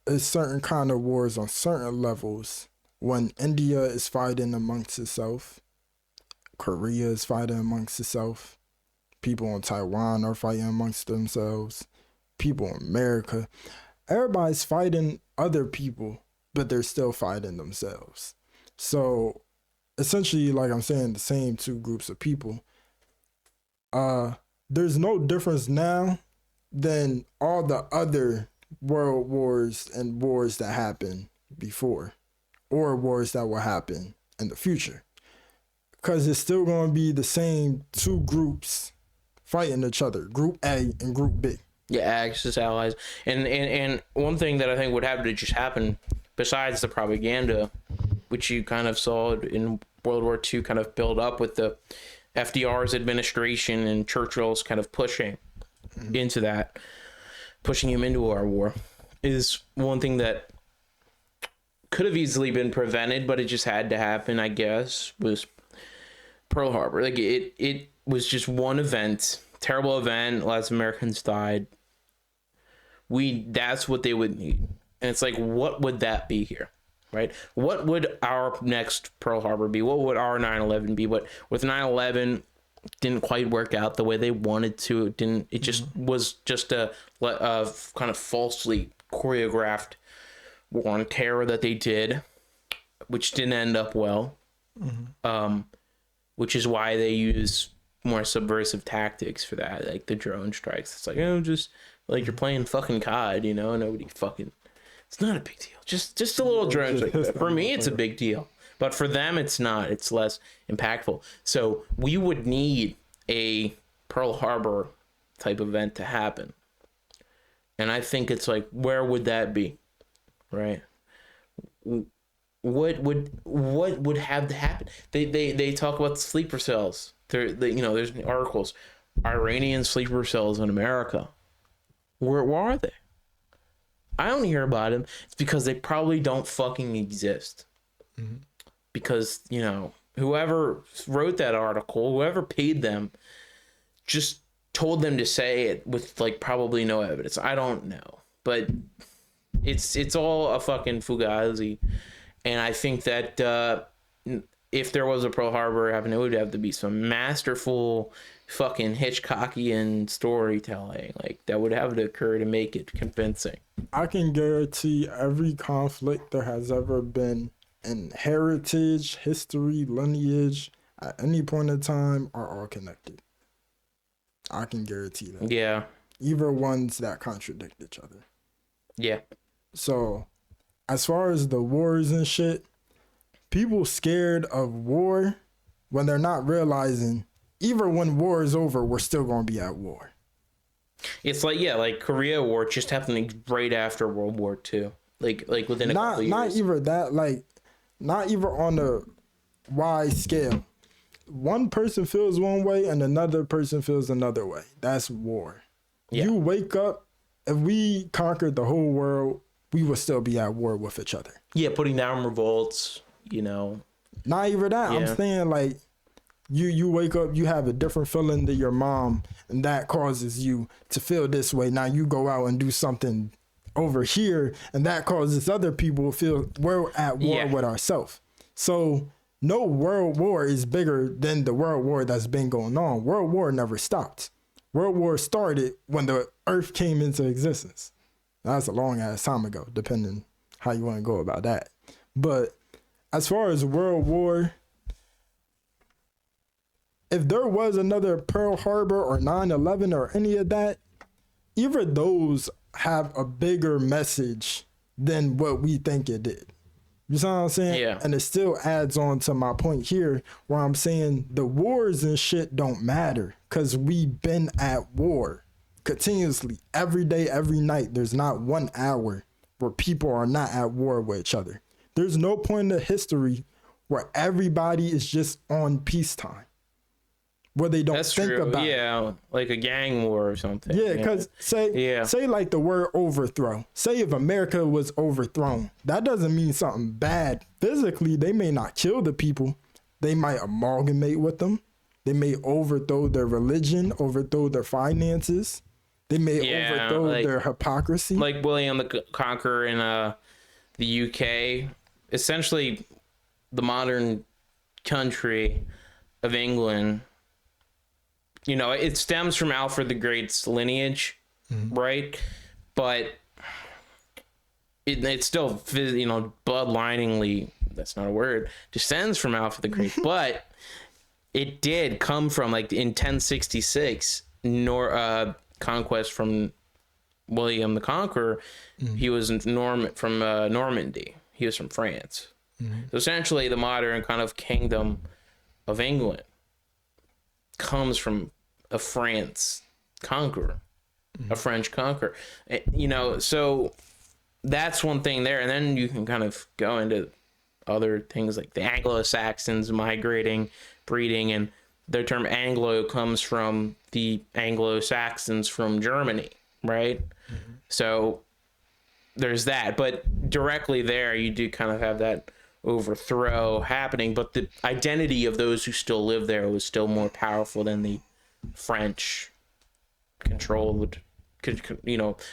it's certain kind of wars on certain levels, when India is fighting amongst itself, Korea is fighting amongst itself, people in Taiwan are fighting amongst themselves, people in America, everybody's fighting other people but they're still fighting themselves. So essentially, like I'm saying, the same two groups of people. There's no difference now than all the other world wars and wars that happened before, or wars that will happen in the future, because it's still going to be the same two groups fighting each other, Group A and Group B. Yeah, Axis allies, and one thing that I think would have to just happen, besides the propaganda, which you kind of saw in World War II, kind of build up with the FDR's administration and Churchill's kind of pushing into that, pushing him into our war, is one thing that could have easily been prevented, but it just had to happen, I guess, was Pearl Harbor. Like it was just one event, terrible event, lots of Americans died. That's what they would need. And it's like, what would that be here? Right? What would our next Pearl Harbor be? What would our 9/11 be? What with 9/11 didn't quite work out the way they wanted to. It just was just a kind of falsely choreographed war on terror that they did, which didn't end up well. Which is why they use more subversive tactics for that, like the drone strikes. It's like, just like you're playing fucking COD, nobody fucking. It's not a big deal. Just a little drone strike. For me, it's a big deal, but for them, it's not. It's less impactful. So we would need a Pearl Harbor type event to happen, and I think it's like, where would that be, right? What would have to happen? They talk about sleeper cells. There's articles, Iranian sleeper cells in America. Where are they? I don't hear about them. It's because they probably don't fucking exist. Because, whoever wrote that article, whoever paid them, just told them to say it with like probably no evidence. I don't know. But it's all a fucking fugazi. And I think that if there was a Pearl Harbor happening, it would have to be some masterful fucking Hitchcockian storytelling. Like, that would have to occur to make it convincing. I can guarantee every conflict there has ever been in heritage, history, lineage, at any point in time are all connected. I can guarantee that. Yeah. Even ones that contradict each other. Yeah. So, as far as the wars and shit, people scared of war when they're not realizing even when war is over, we're still going to be at war. It's like, like Korea War just happened right after World War II. Like within a couple years. Not even that, like, not even on a wide scale. One person feels one way and another person feels another way. That's war. Yeah. You wake up, if we conquered the whole world, we would still be at war with each other. Yeah, putting down revolts, Not even that. Yeah. I'm saying, like, you wake up, you have a different feeling than your mom, and that causes you to feel this way. Now you go out and do something over here, and that causes other people to feel we're at war with ourselves. So no world war is bigger than the world war that's been going on. World war never stopped. World war started when the earth came into existence. That's a long ass time ago, depending how you want to go about that. But as far as world war, if there was another Pearl Harbor or 9/11 or any of that, even those have a bigger message than what we think it did. You see what I'm saying? Yeah. And it still adds on to my point here where I'm saying the wars and shit don't matter because we've been at war continuously every day, every night. There's not 1 hour where people are not at war with each other. There's no point in history where everybody is just on peacetime, where they don't think about it. Yeah, like a gang war or something. Yeah, because say like the word overthrow. Say if America was overthrown, that doesn't mean something bad. Physically, they may not kill the people. They might amalgamate with them. They may overthrow their religion, overthrow their finances. They may overthrow their hypocrisy. Like William the Conqueror in the UK. Essentially, the modern country of England, it stems from Alfred the Great's lineage, right? But it's still, bloodliningly, that's not a word, descends from Alpha the Great, but it did come from, like, in 1066, conquest from William the Conqueror. He was from Normandy. He was from France. So essentially, the modern kind of kingdom of England comes from a France conqueror, a French conqueror. So that's one thing there. And then you can kind of go into other things like the Anglo-Saxons migrating, breeding, and the term Anglo comes from the Anglo-Saxons from Germany, right? So there's that, but directly there you do kind of have that overthrow happening, but the identity of those who still live there was still more powerful than the French controlled,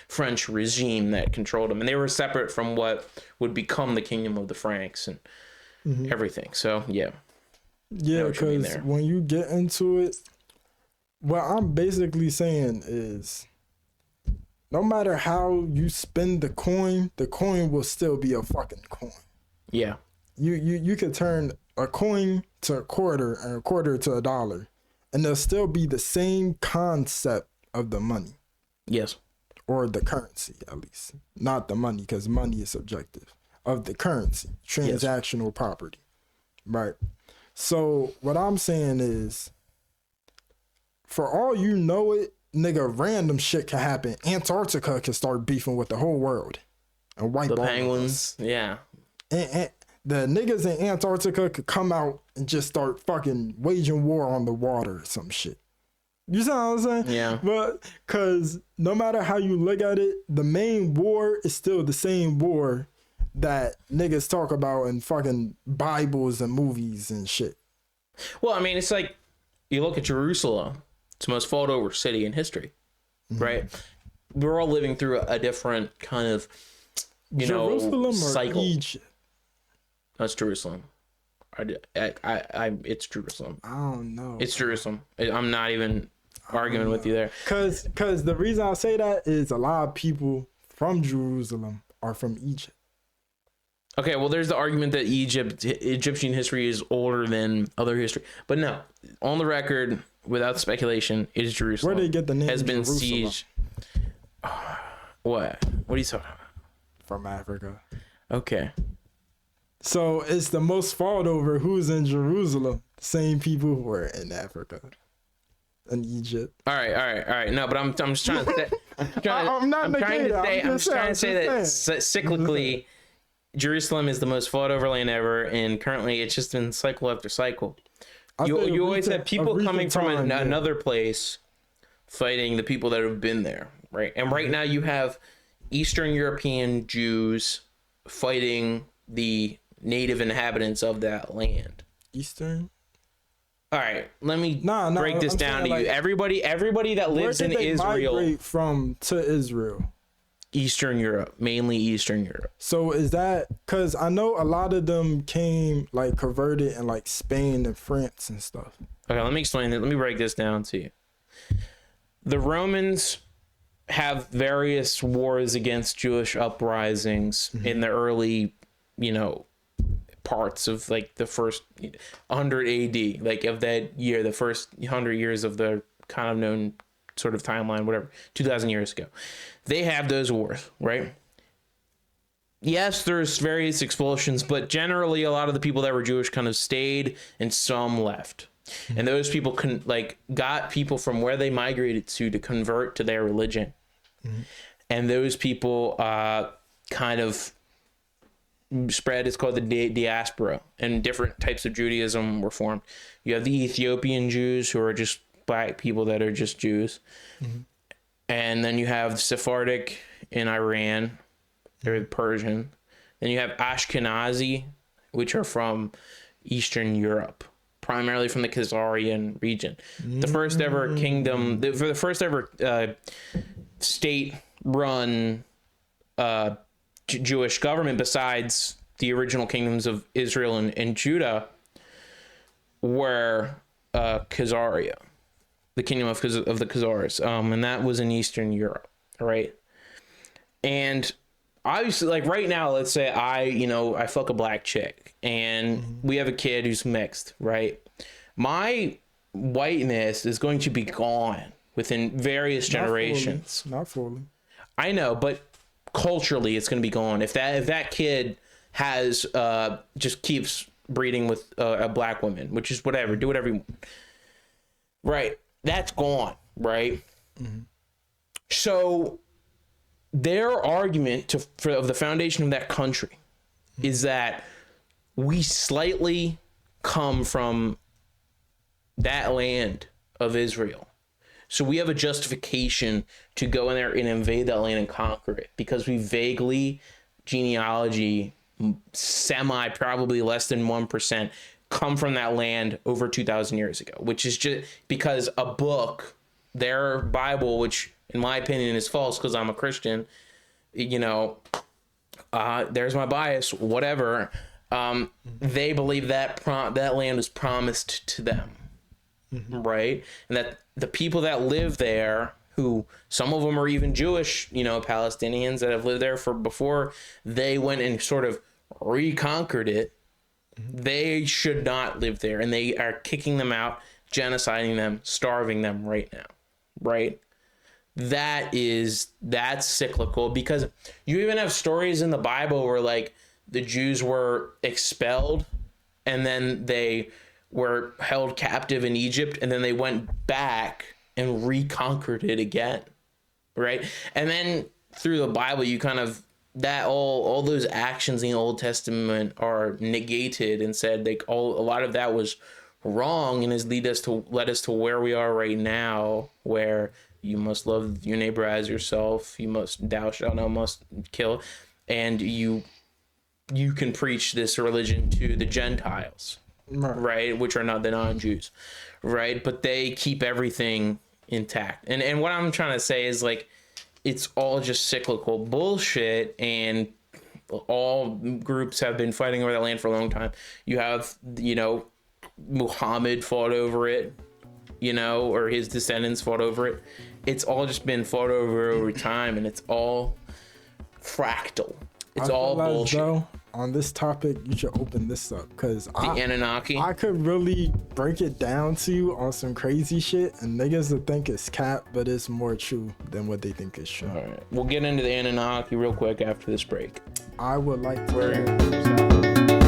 French regime that controlled them, and they were separate from what would become the kingdom of the Franks and everything. So yeah, because when you get into it, what I'm basically saying is, no matter how you spend the coin will still be a fucking coin. Yeah. You could turn a coin to a quarter and a quarter to a dollar, and there'll still be the same concept of the money. Yes. Or the currency, at least. Not the money, because money is subjective. Of the currency, transactional property. Right. So what I'm saying is, for all you know it, nigga, random shit can happen. Antarctica can start beefing with the whole world and wipe the all penguins. Yeah. And the niggas in Antarctica could come out and just start fucking waging war on the water or some shit. You see what I'm saying? Yeah. But because no matter how you look at it, the main war is still the same war that niggas talk about in fucking Bibles and movies and shit. Well, I mean, it's like, you look at Jerusalem, it's the most fought over city in history, right? We're all living through a different kind of, Jerusalem cycle. Or Egypt? That's Jerusalem. It's Jerusalem. I don't know. It's Jerusalem. I'm not even arguing with you there. Cause the reason I say that is a lot of people from Jerusalem are from Egypt. Okay, well, there's the argument that Egyptian history is older than other history, but no, on the record, without speculation, it is Jerusalem. Where did they get the name? Has been Jerusalem? sieged. What are you talking about? From Africa. Okay. So it's the most fought over who's in Jerusalem. Same people who are in Africa and Egypt. All right. No, but I'm just trying to say. I'm trying to say that cyclically, Jerusalem is the most fought over land ever, and currently it's just been cycle after cycle. You always have people coming from another place fighting the people that have been there, right? And right now you have Eastern European Jews fighting the native inhabitants of that land. Eastern? All right, let me break this down to like, you. Everybody that lives in Israel, migrate from to Israel? Eastern Europe, mainly Eastern Europe. So is that because I know a lot of them came like converted in like Spain and France and stuff. Okay, let me explain it. Let me break this down to you. The Romans have various wars against Jewish uprisings in the early, parts of like the first 100 AD, like of that year, the first 100 years of the kind of known sort of timeline, whatever, 2,000 years ago. They have those wars, right? Yes, there's various expulsions, but generally a lot of the people that were Jewish kind of stayed and some left. And those people got people from where they migrated to convert to their religion. And those people kind of spread. It's called the diaspora, and different types of Judaism were formed. You have the Ethiopian Jews, who are just black people that are just Jews. And then you have Sephardic in Iran, they're Persian. Then you have Ashkenazi, which are from Eastern Europe, primarily from the Khazarian region. The first ever kingdom, for the first ever state-run Jewish government, besides the original kingdoms of Israel and Judah, were Khazaria, the kingdom of the Khazars, and that was in Eastern Europe, right? And obviously, like right now, let's say I fuck a black chick and we have a kid who's mixed, right? My whiteness is going to be gone within various generations. Not fully. I know, but culturally it's going to be gone. If that kid has just keeps breeding with a black woman, which is whatever, do whatever you want. Right. That's gone, right? So their argument of the foundation of that country is that we slightly come from that land of Israel. So we have a justification to go in there and invade that land and conquer it because we vaguely, genealogy, semi, probably less than 1%, come from that land over 2,000 years ago, which is just because a book, their Bible, which in my opinion is false because I'm a Christian, you know, there's my bias, whatever. They believe that that land was promised to them, right? And that the people that live there, who some of them are even Jewish, you know, Palestinians that have lived there for before they went and sort of reconquered it, they should not live there, and they are kicking them out, genociding them, starving them right now, right? That's cyclical, because you even have stories in the Bible where like the Jews were expelled and then they were held captive in Egypt and then they went back and reconquered it again, right? And then through the Bible you kind of, that all those actions in the Old Testament are negated and said like a lot of that was wrong, and has led us to where we are right now, where you must love your neighbor as yourself, thou shalt not must kill, and you can preach this religion to the Gentiles, right? Which are not the non-Jews, right? But they keep everything intact. And what I'm trying to say is like, it's all just cyclical bullshit, and all groups have been fighting over that land for a long time. You have, you know, Muhammad fought over it, you know, or his descendants fought over it. It's all just been fought over time, and it's all fractal. It's all bullshit. Though, on this topic, you should open this up, because the Anunnaki. I could really break it down to you on some crazy shit, and niggas will think it's cap, but it's more true than what they think is true. All right, we'll get into the Anunnaki real quick after this break. I would like to.